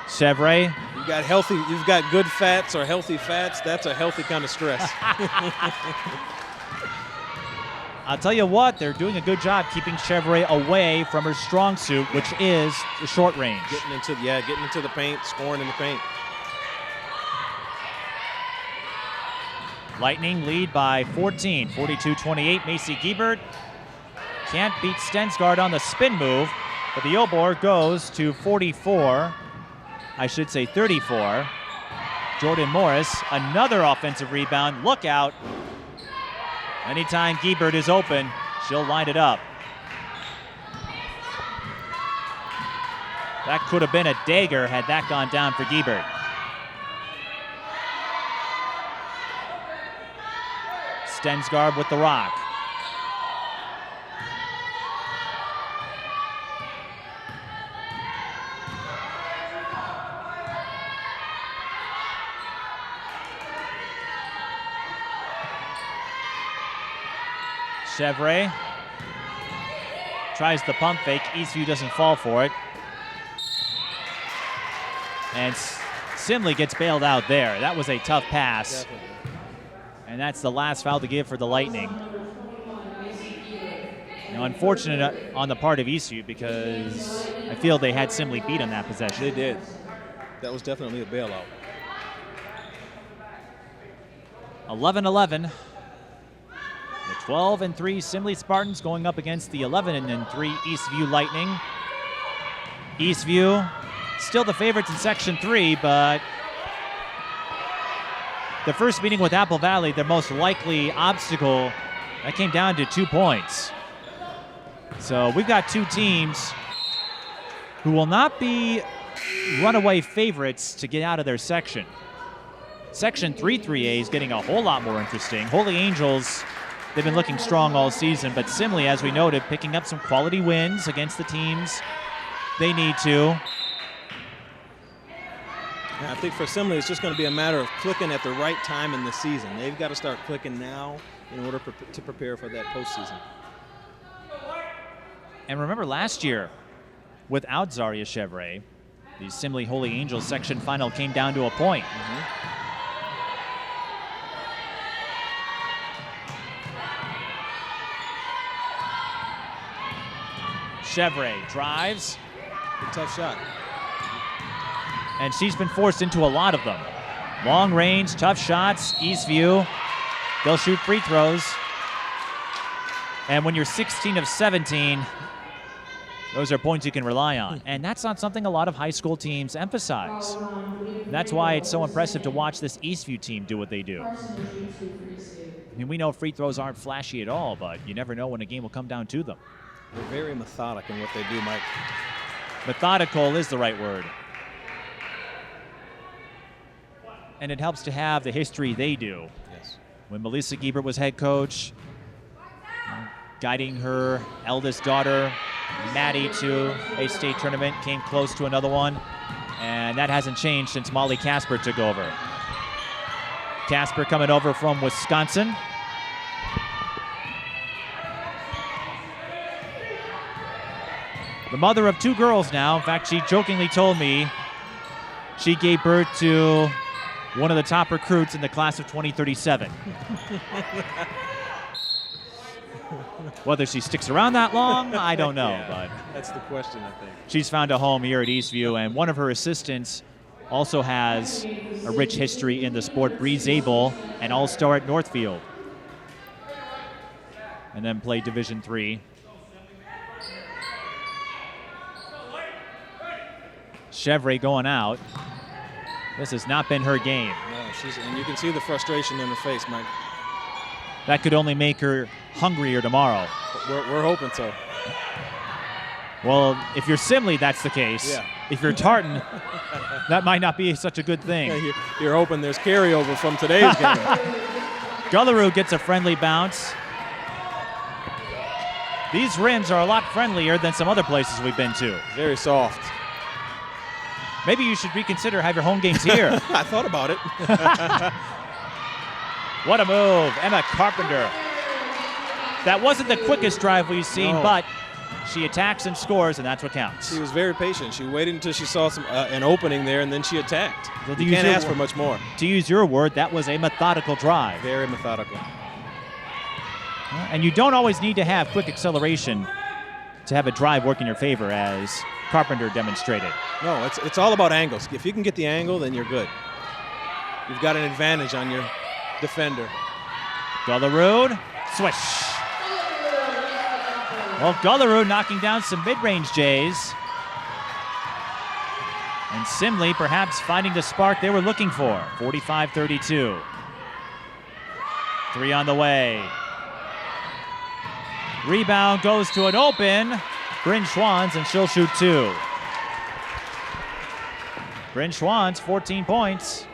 S1: Chevre.
S2: You've got good fats or healthy fats. That's a healthy kind of stress.
S1: I'll tell you what, they're doing a good job keeping Chevre away from her strong suit, which is the short range.
S2: Getting into the paint, scoring in the paint.
S1: Lightning lead by 14, 42-28. Macy Giebert can't beat Stensgaard on the spin move, but the Obor goes to 44. I should say 34. Jordan Morris, another offensive rebound. Look out. Anytime Giebert is open, she'll line it up. That could have been a dagger had that gone down for Giebert. Stensgaard with the rock. Chevre tries the pump fake. Eastview doesn't fall for it. And Simley gets bailed out there. That was a tough pass.
S2: Definitely.
S1: And that's the last foul to give for the Lightning. Now, unfortunate on the part of Eastview because I feel they had Simley beat on that possession.
S2: They did. That was definitely a bailout.
S1: 11-11. The 12-3 Simley Spartans going up against the 11-3 Eastview Lightning. Eastview still the favorites in Section 3, but the first meeting with Apple Valley, their most likely obstacle, that came down to 2 points. So we've got two teams who will not be runaway favorites to get out of their section. Section 3-3A is getting a whole lot more interesting. Holy Angels, they've been looking strong all season, but Simley, as we noted, picking up some quality wins against the teams they need to.
S2: I think for Simley, it's just going to be a matter of clicking at the right time in the season. They've got to start clicking now in order to prepare for that postseason.
S1: And remember last year, without Zaria Chevre, the Simley Holy Angels section final came down to a point. Chevre drives.
S2: Good tough shot.
S1: And she's been forced into a lot of them. Long range, tough shots, Eastview. They'll shoot free throws. And when you're 16 of 17, those are points you can rely on. And that's not something a lot of high school teams emphasize. That's why it's so impressive to watch this Eastview team do what they do. I mean, we know free throws aren't flashy at all, but you never know when a game will come down to them.
S2: They're very methodical in what they do, Mike.
S1: Methodical is the right word. And it helps to have the history they do.
S2: Yes.
S1: When Melissa Giebert was head coach, guiding her eldest daughter, Maddie, to a state tournament, came close to another one, and that hasn't changed since Molly Casper took over. Casper coming over from Wisconsin. The mother of two girls now. In fact, she jokingly told me she gave birth to one of the top recruits in the class of 2037. Whether she sticks around that long, I don't know.
S2: Yeah,
S1: but
S2: that's the question, I think.
S1: She's found a home here at Eastview, and one of her assistants also has a rich history in the sport. Bree Zabel, an all-star at Northfield, and then played Division III. Chevre going out. This has not been her game.
S2: No, and you can see the frustration in her face, Mike.
S1: That could only make her hungrier tomorrow.
S2: We're hoping so.
S1: Well, if you're Simley, that's the case.
S2: Yeah.
S1: If you're Tartan, that might not be such a good thing.
S2: Yeah, you're hoping there's carryover from today's game.
S1: Gullaroo gets a friendly bounce. These rims are a lot friendlier than some other places we've been to.
S2: Very soft.
S1: Maybe you should reconsider have your home games here.
S2: I thought about it.
S1: What a move, Emma Carpenter. That wasn't the quickest drive we've seen, but she attacks and scores, and that's what counts.
S2: She was very patient. She waited until she saw an opening there, and then she attacked.
S1: Well,
S2: you can't ask for much more.
S1: To use your word, that was a methodical drive.
S2: Very methodical.
S1: And you don't always need to have quick acceleration to have a drive work in your favor, as Carpenter demonstrated.
S2: No, it's all about angles. If you can get the angle, then you're good. You've got an advantage on your defender.
S1: Gullaroo, swish. Well, Gullaroo knocking down some mid-range Jays. And Simley perhaps finding the spark they were looking for. 45-32. 3 on the way. Rebound goes to an open Bryn Schwans, and she'll shoot 2. Bryn Schwans, 14 points.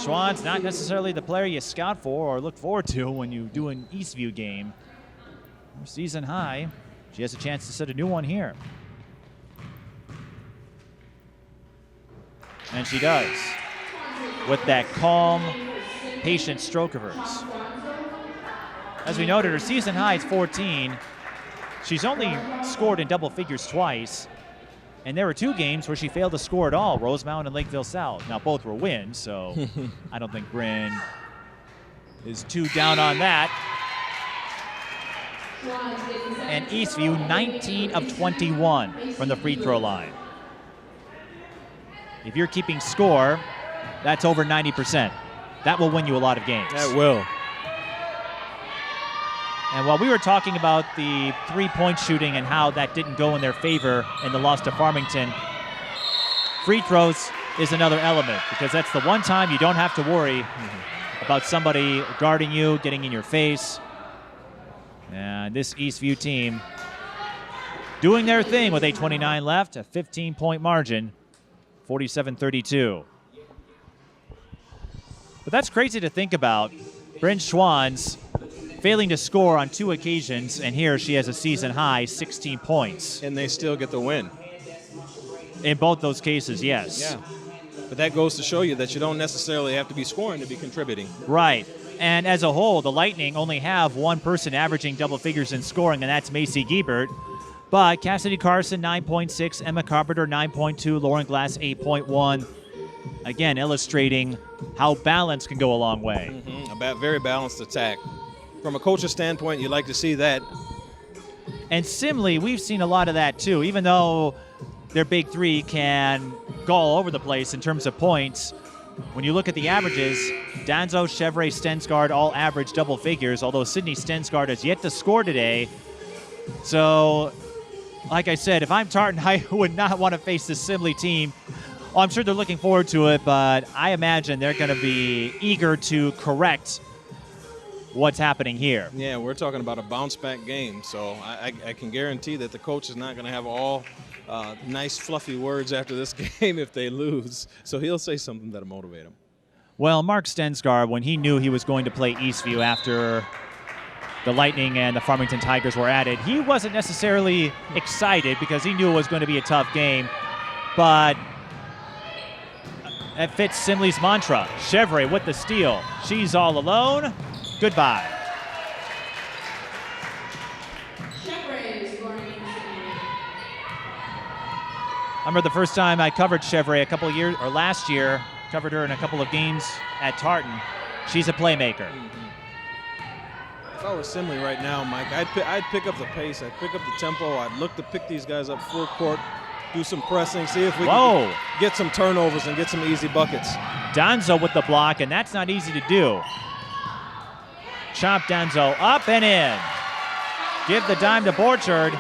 S1: Schwann's not necessarily the player you scout for or look forward to when you do an Eastview game. Her season high. She has a chance to set a new one here. And she does. With that calm, patient stroke of hers. As we noted, her season high is 14. She's only scored in double figures twice. And there were 2 games where she failed to score at all, Rosemount and Lakeville South. Now, both were wins, so I don't think Bryn is too down on that. And Eastview, 19 of 21 from the free throw line. If you're keeping score, that's over 90%. That will win you a lot of games.
S2: That will.
S1: And while we were talking about the three-point shooting and how that didn't go in their favor in the loss to Farmington, free throws is another element, because that's the one time you don't have to worry about somebody guarding you, getting in your face. And this Eastview team doing their thing with 8:29 left, a 15-point margin, 47-32. But that's crazy to think about. Bryn Schwans failing to score on 2 occasions, and here she has a season high 16 points.
S2: And they still get the win.
S1: In both those cases, yes.
S2: Yeah. But that goes to show you that you don't necessarily have to be scoring to be contributing.
S1: Right. And as a whole, the Lightning only have one person averaging double figures in scoring, and that's Macy Giebert. But Cassidy Carson, 9.6, Emma Carpenter, 9.2, Lauren Glass, 8.1. Again, illustrating how balance can go a long way.
S2: A very balanced attack. From a coach's standpoint, you like to see that.
S1: And Simley, we've seen a lot of that too. Even though their big 3 can go all over the place in terms of points, when you look at the averages, Danzo, Chevre, Stensgaard all average double figures, although Sydney Stensgaard has yet to score today. So, like I said, if I'm Tartan, I would not want to face this Simley team. Oh, I'm sure they're looking forward to it, but I imagine they're going to be eager to correct what's happening here.
S2: Yeah, we're talking about a bounce-back game, so I can guarantee that the coach is not going to have all nice, fluffy words after this game if they lose. So he'll say something that'll motivate him.
S1: Well, Mark Stensgaard, when he knew he was going to play Eastview after the Lightning and the Farmington Tigers were at it, he wasn't necessarily excited because he knew it was going to be a tough game, but that fits Simley's mantra. Chevre with the steal. She's all alone. Goodbye. I remember the first time I covered Chevre a couple of years, or last year, covered her in a couple of games at Tartan. She's a playmaker.
S2: If I were Simley right now, Mike, I'd pick up the pace. I'd pick up the tempo. I'd look to pick these guys up full court, do some pressing, see if we can get some turnovers and get some easy buckets.
S1: Danzo with the block, and that's not easy to do. Chop Danzo up and in. Give the dime to Borchard.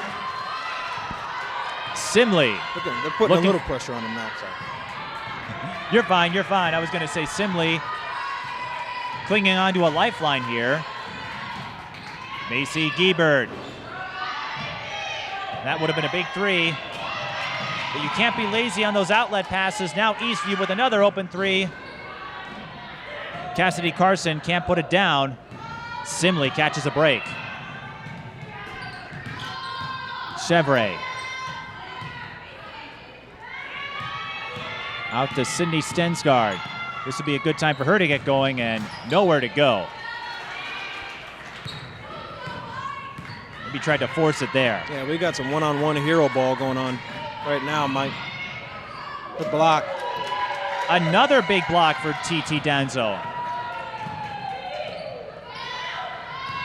S1: Simley.
S2: They're putting a little pressure on him now. So.
S1: You're fine, you're fine. I was going to say Simley clinging on to a lifeline here. Macy Giebert. That would have been a big three. But you can't be lazy on those outlet passes. Now Eastview with another open three. Cassidy Carson can't put it down. Simley catches a break. Chevre. Out to Sydney Stensgaard. This would be a good time for her to get going, and nowhere to go. Maybe tried to force it there.
S2: Yeah, we got some one-on-one hero ball going on right now, Mike. Good block.
S1: Another big block for TT Danzo.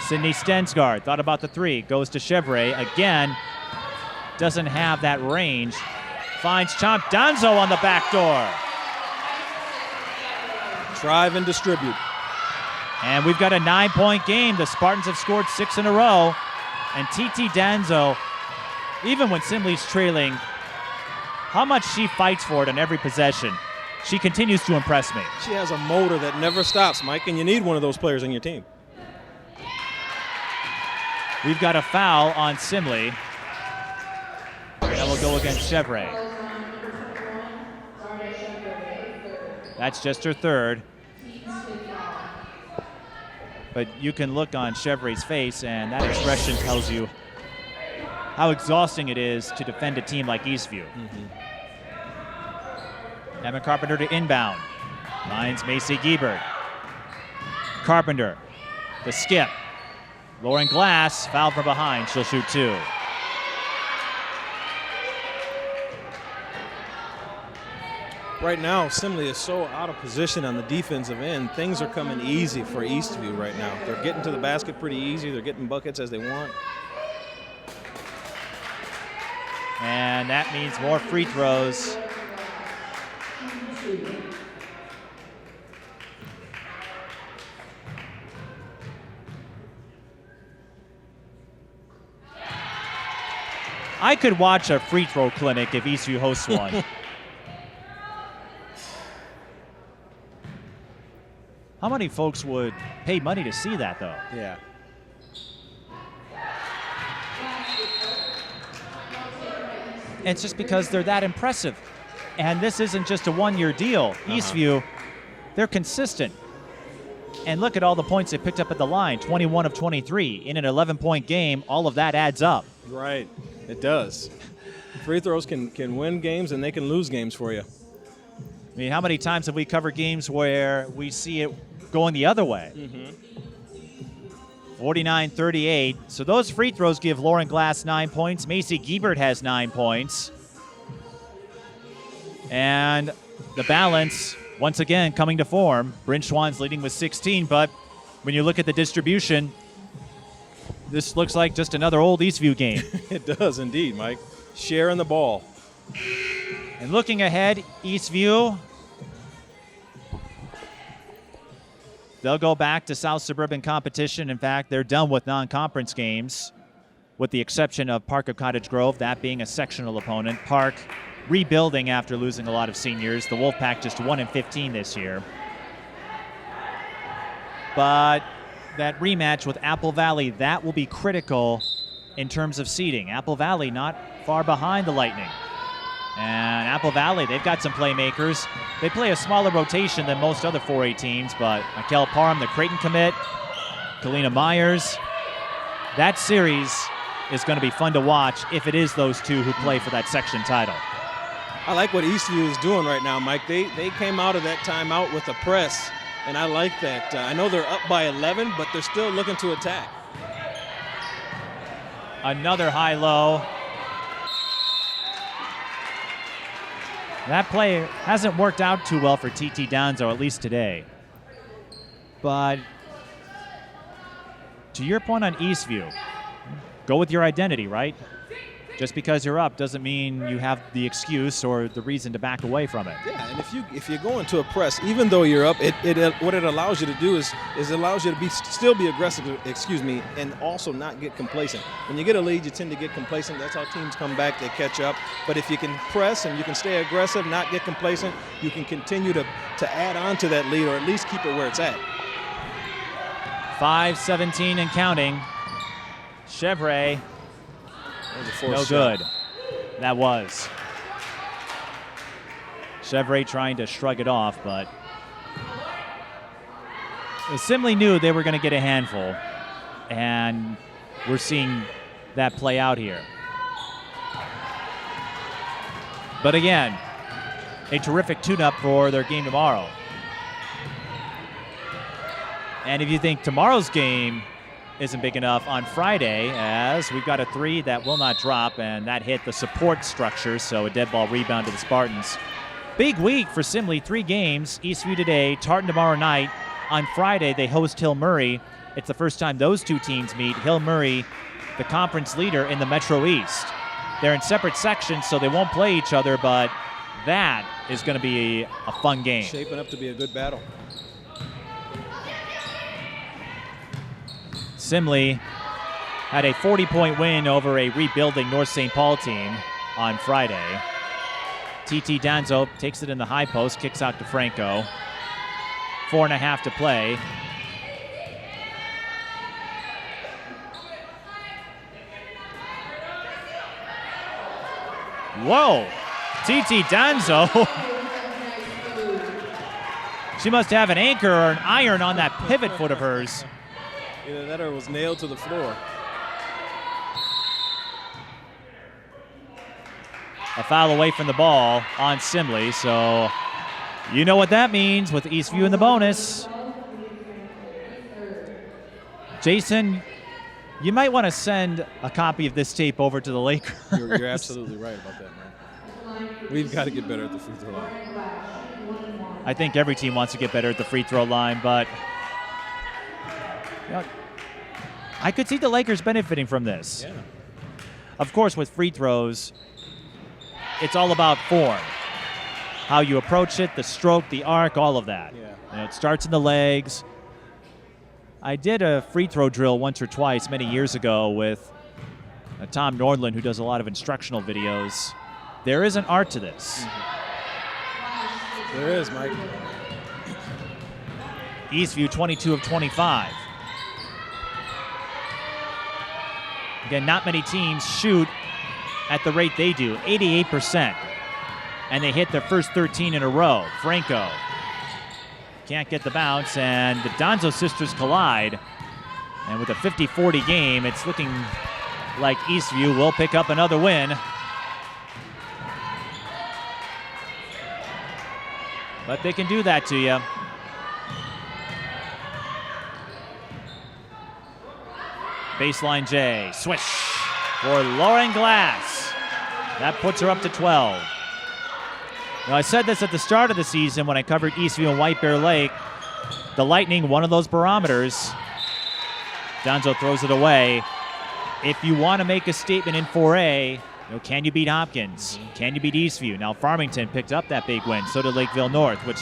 S1: Sydney Stensgaard thought about the three, goes to Chevre again. Doesn't have that range. Finds Chomp Danzo on the back door.
S2: Drive and distribute.
S1: And we've got a 9-point game. The Spartans have scored 6 in a row. And TT Danzo, even when Simley's trailing, how much she fights for it on every possession. She continues to impress me.
S2: She has a motor that never stops, Mike, and you need one of those players in your team.
S1: We've got a foul on Simley. That will go against Chevre. That's just her third. But you can look on Chevre's face, and that expression tells you how exhausting it is to defend a team like Eastview. Emma Carpenter to inbound. Finds Macy Giebert. Carpenter, the skip. Lauren Glass, foul from behind. She'll shoot 2.
S2: Right now, Simley is so out of position on the defensive end. Things are coming easy for Eastview right now. They're getting to the basket pretty easy. They're getting buckets as they want.
S1: And that means more free throws. I could watch a free throw clinic if Eastview hosts one. How many folks would pay money to see that, though?
S2: Yeah.
S1: It's just because they're that impressive. And this isn't just a one-year deal. Eastview, they're consistent. And look at all the points they picked up at the line. 21 of 23 in an 11-point game. All of that adds up.
S2: Right. It does. Free throws can win games and they can lose games for you.
S1: I mean, how many times have we covered games where we see it going the other way? 49-38. So those free throws give Lauren Glass 9 points. Macy Giebert has 9 points. And the balance, once again, coming to form. Bryn Schwann's leading with 16, but when you look at the distribution, this looks like just another old Eastview game.
S2: It does indeed, Mike. Sharing the ball.
S1: And looking ahead, Eastview, they'll go back to South Suburban competition. In fact, they're done with non-conference games, with the exception of Park of Cottage Grove, that being a sectional opponent. Park rebuilding after losing a lot of seniors. The Wolfpack just 1-15 this year. But that rematch with Apple Valley, that will be critical in terms of seeding. Apple Valley not far behind the Lightning. And Apple Valley, they've got some playmakers. They play a smaller rotation than most other 4A teams, but Mikel Parham, the Creighton commit, Kalina Myers. That series is going to be fun to watch if it is those two who play for that section title.
S2: I like what Eastview is doing right now, Mike. They came out of that timeout with a press, and I like that. I know they're up by 11, but they're still looking to attack.
S1: Another high-low. That play hasn't worked out too well for TT Danzo, at least today. But to your point on Eastview, go with your identity, right? Just because you're up doesn't mean you have the excuse or the reason to back away from it.
S2: Yeah, and if you go into a press, even though you're up, what it allows you to do is it allows you to still be aggressive, and also not get complacent. When you get a lead, you tend to get complacent. That's how teams come back, they catch up. But if you can press and you can stay aggressive, not get complacent, you can continue to add on to that lead or at least keep it where it's at.
S1: 5:17 and counting. Chevre, no
S2: shot.
S1: good. That was. Chevre trying to shrug it off, but Simley knew they were going to get a handful, and we're seeing that play out here. But again, a terrific tune-up for their game tomorrow. And if you think tomorrow's game isn't big enough, on Friday, as we've got a 3 that will not drop, and that hit the support structure, so a dead ball rebound to the Spartans. Big week for Simley, 3 games. Eastview today, Tartan tomorrow night. On Friday, they host Hill Murray. It's the first time those two teams meet. Hill Murray, the conference leader in the Metro East. They're in separate sections, so they won't play each other, but that is going to be a fun game.
S2: Shaping up to be a good battle.
S1: Simley had a 40-point win over a rebuilding North St. Paul team on Friday. TT Danzo takes it in the high post, kicks out to Franco. 4.5 to play. Whoa! TT Danzo. She must have an anchor or an iron on that pivot foot of hers.
S2: Either that or it was nailed to the floor.
S1: A foul away from the ball on Simley, so you know what that means with Eastview in the bonus. Jason, you might want to send a copy of this tape over to the Lakers.
S2: You're absolutely right about that, man. We've got to get better at the free throw line.
S1: I think every team wants to get better at the free throw line, but I could see the Lakers benefiting from this.
S2: Yeah.
S1: Of course, with free throws, it's all about form. How you approach it, the stroke, the arc, all of that.
S2: Yeah.
S1: It starts in the legs. I did a free throw drill once or twice many years ago with Tom Nordland, who does a lot of instructional videos. There is an art to this.
S2: There is, Mike.
S1: Eastview 22 of 25. Again, not many teams shoot at the rate they do, 88%. And they hit their first 13 in a row. Franco can't get the bounce, and the Donzo sisters collide. And with a 50-40 game, it's looking like Eastview will pick up another win. But they can do that to you. Baseline J, swish for Lauren Glass. That puts her up to 12. Now, I said this at the start of the season when I covered Eastview and White Bear Lake. The Lightning, one of those barometers. Donzo throws it away. If you want to make a statement in 4A, can you beat Hopkins? Can you beat Eastview? Now, Farmington picked up that big win. So did Lakeville North, which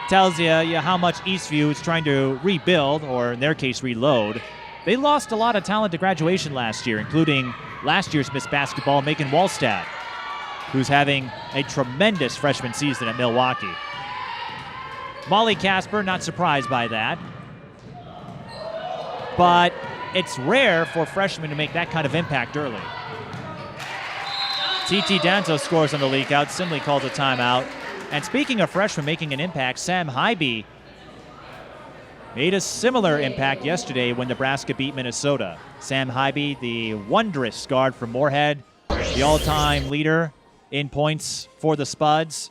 S1: tells you how much Eastview is trying to rebuild, or in their case, reload. They lost a lot of talent to graduation last year, including last year's Miss Basketball, Megan Wallstad, who's having a tremendous freshman season at Milwaukee. Molly Casper, not surprised by that. But it's rare for freshmen to make that kind of impact early. TT Danzo scores on the leak out. Simley calls a timeout. And speaking of freshmen making an impact, Sam Hybe made a similar impact yesterday when Nebraska beat Minnesota. Sam Hybe, the wondrous guard from Moorhead, the all-time leader in points for the Spuds.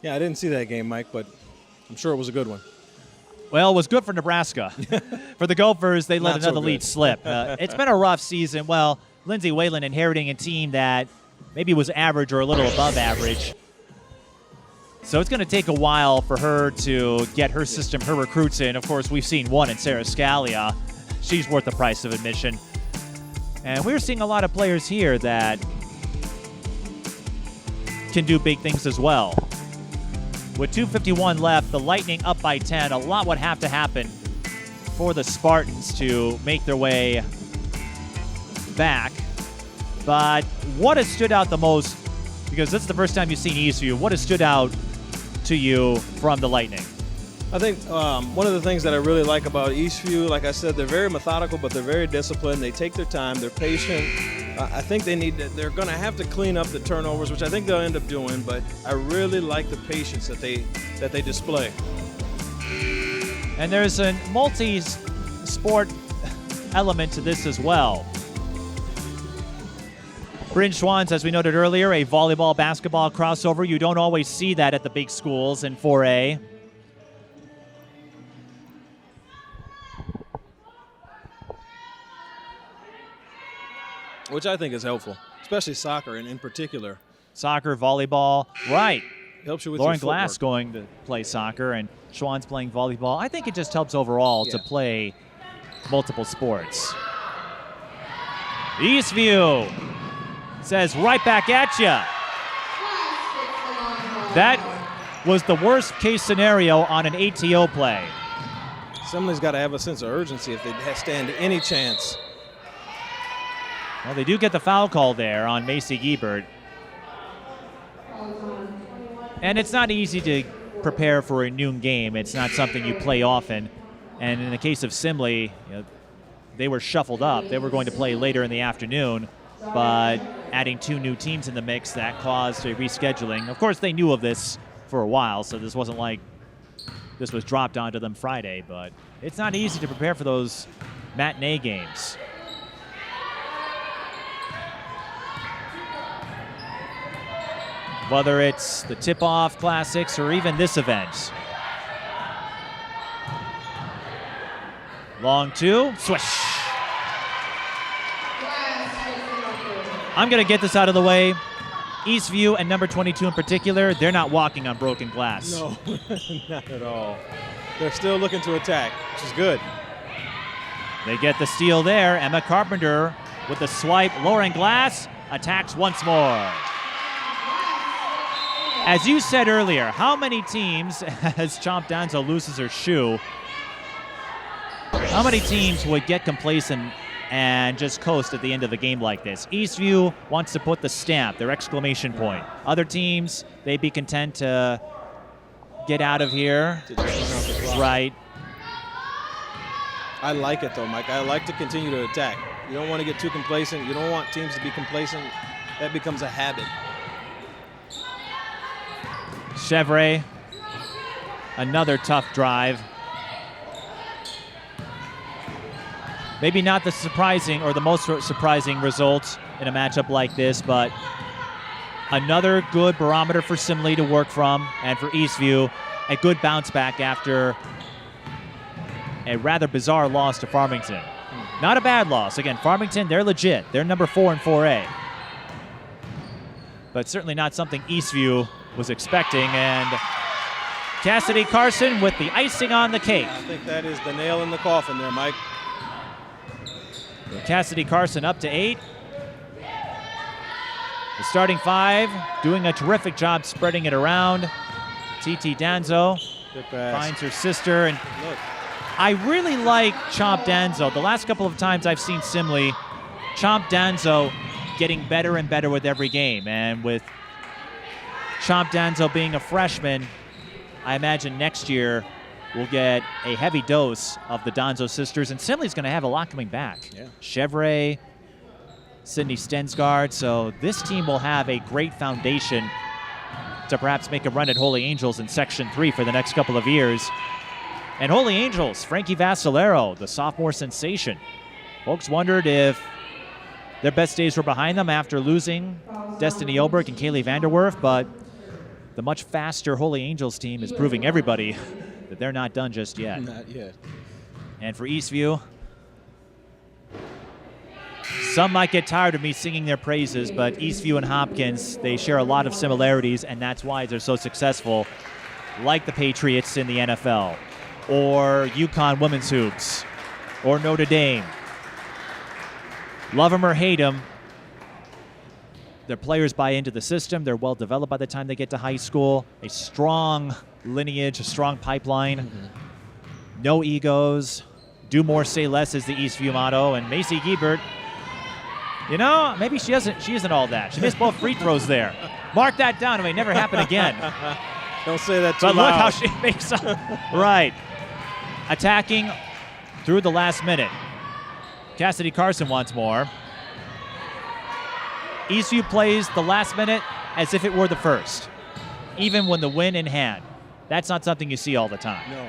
S2: Yeah, I didn't see that game, Mike, but I'm sure it was a good one.
S1: Well, it was good for Nebraska. For the Gophers, they let
S2: Not so
S1: another lead
S2: good.
S1: slip. It's been a rough season. Well, Lindsay Whalen inheriting a team that maybe was average or a little above average. So it's going to take a while for her to get her system, her recruits in. Of course, we've seen one in Sarah Scalia. She's worth the price of admission. And we're seeing a lot of players here that can do big things as well. With 2:51 left, the Lightning up by 10. A lot would have to happen for the Spartans to make their way back. But what has stood out the most, because this is the first time you've seen Eastview, what has stood out to you from the Lightning?
S2: I think one of the things that I really like about Eastview, like I said, they're very methodical, but they're very disciplined. They take their time. They're patient. I think they're going to have to clean up the turnovers, which I think they'll end up doing. But I really like the patience that they display.
S1: And there's a multi-sport element to this as well. Bryn Schwann's, as we noted earlier, a volleyball-basketball crossover. You don't always see that at the big schools in 4A.
S2: Which I think is helpful, especially soccer and in particular.
S1: Soccer, volleyball, right.
S2: Helps you with
S1: Lauren
S2: your footwork.
S1: Glass going to play soccer and Schwann's playing volleyball. I think it just helps overall to play multiple sports. Eastview says right back at you. That was the worst case scenario on an ATO play.
S2: Simley's got to have a sense of urgency if they stand any chance.
S1: Well, they do get the foul call there on Macy Giebert. And it's not easy to prepare for a noon game. It's not something you play often. And in the case of Simley, they were shuffled up. They were going to play later in the afternoon, but adding 2 new teams in the mix, that caused a rescheduling. Of course, they knew of this for a while, so this wasn't like this was dropped onto them Friday, but it's not easy to prepare for those matinee games. Whether it's the tip-off classics or even this event. Long 2, swish. I'm going to get this out of the way. Eastview and number 22 in particular, they're not walking on broken glass.
S2: No, not at all. They're still looking to attack, which is good.
S1: They get the steal there. Emma Carpenter with the swipe. Lauren Glass attacks once more. As you said earlier, how many teams, as Chomp Danzo loses her shoe, how many teams would get complacent and just coast at the end of a game like this? Eastview wants to put the stamp, their exclamation point. Other teams, they'd be content to get out of here. Right.
S2: I like it, though, Mike. I like to continue to attack. You don't want to get too complacent. You don't want teams to be complacent. That becomes a habit.
S1: Chevrolet, another tough drive. Maybe not the surprising or the most surprising result in a matchup like this, but another good barometer for Simley to work from, and for Eastview, a good bounce back after a rather bizarre loss to Farmington. Not a bad loss. Again, Farmington, they're legit. They're number 4 in 4A. But certainly not something Eastview was expecting, and Cassidy Carson with the icing on the cake.
S2: I think that is the nail in the coffin there, Mike.
S1: Cassidy Carson up to 8. The starting 5 doing a terrific job spreading it around. TT Danzo finds her sister, and
S2: look,
S1: I really like Chomp Danzo. The last couple of times I've seen Simley, Chomp Danzo getting better and better with every game, and with Chomp Danzo being a freshman, I imagine next year we'll get a heavy dose of the Danzo sisters, and Simley's going to have a lot coming back.
S2: Yeah.
S1: Chevrolet, Sydney Stensgaard, so this team will have a great foundation to perhaps make a run at Holy Angels in Section 3 for the next couple of years. And Holy Angels, Frankie Vassalero, the sophomore sensation. Folks wondered if their best days were behind them after losing Destiny Oberg and Kaylee Vanderwerf, but the much faster Holy Angels team is proving everybody that they're not done just yet.
S2: not yet.
S1: And for Eastview, some might get tired of me singing their praises, but Eastview and Hopkins, they share a lot of similarities, and that's why they're so successful, like the Patriots in the NFL, or UConn women's hoops, or Notre Dame. Love them or hate them, their players buy into the system. They're well developed by the time they get to high school. A strong lineage, a strong pipeline. Mm-hmm. No egos. Do more, say less is the Eastview motto. And Macy Giebert, you know, maybe she isn't all that. She missed both free throws there. Mark that down. It may never happen again.
S2: Don't say that too
S1: But
S2: loud.
S1: look how she makes up. Right. Attacking through the last minute. Cassidy Carson wants more. Eastview plays the last minute as if it were the first, even when the win in hand. That's not something you see all the time.
S2: No.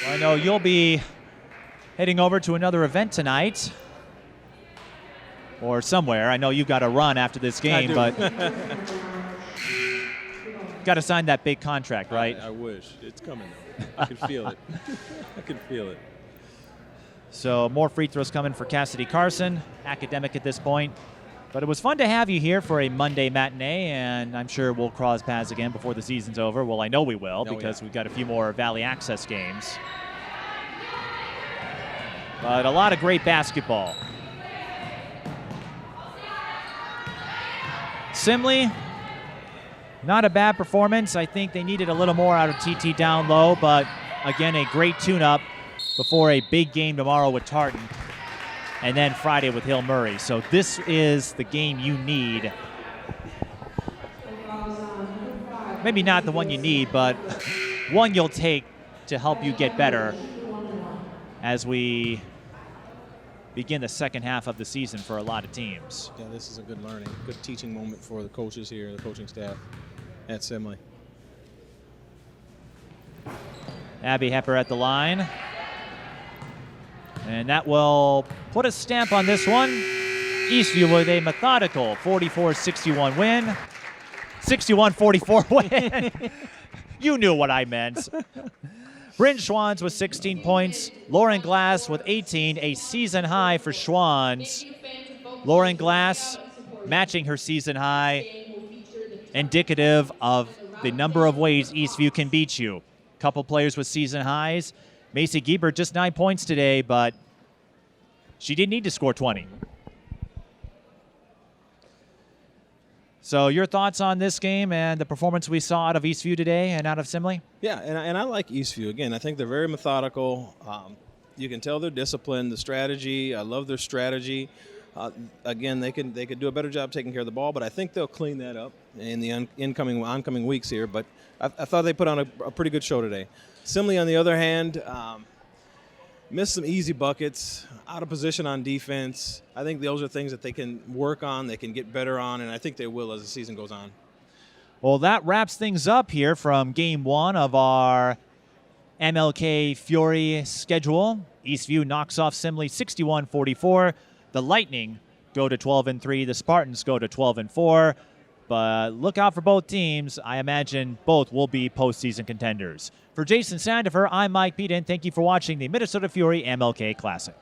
S1: I know you'll be heading over to another event tonight or somewhere. I know you've got to run after this game, but got to sign that big contract, right?
S2: I wish. It's coming, though. I can feel it. I can feel it.
S1: So more free throws coming for Cassidy Carson, academic at this point. But it was fun to have you here for a Monday matinee, and I'm sure we'll cross paths again before the season's over. Well, I know we will, because we've got a few more Valley Access games. But a lot of great basketball. Simley, not a bad performance. I think they needed a little more out of TT down low, but again, a great tune-up before a big game tomorrow with Tartan, and then Friday with Hill Murray. So this is the game you need. Maybe not the one you need, but one you'll take to help you get better as we begin the second half of the season for a lot of teams.
S2: Yeah, this is a good learning, good teaching moment for the coaches here, the coaching staff at Simley.
S1: Abby Hepper at the line. And that will put a stamp on this one. Eastview with a methodical 44-61 win. 61-44 win. You knew what I meant. Bryn Schwanz with 16 points. Lauren Glass with 18, a season high for Schwanz. Lauren Glass matching her season high, indicative of the number of ways Eastview can beat you. Couple players with season highs. Macy Giebert just 9 points today, but she didn't need to score 20. So your thoughts on this game and the performance we saw out of Eastview today and out of Simley?
S2: Yeah, and I like Eastview. Again, I think they're very methodical. You can tell they're disciplined. The strategy, I love their strategy. Again, they could do a better job taking care of the ball, but I think they'll clean that up in the oncoming weeks here. But I thought they put on a pretty good show today. Simley, on the other hand, missed some easy buckets, out of position on defense. I think those are things that they can work on, they can get better on, and I think they will as the season goes on.
S1: Well, that wraps things up here from Game 1 of our MLK Fury schedule. Eastview knocks off Simley 61-44. The Lightning go to 12-3. The Spartans go to 12-4. But look out for both teams. I imagine both will be postseason contenders. For Jason Sandifer, I'm Mike Peden. Thank you for watching the Minnesota Fury MLK Classic.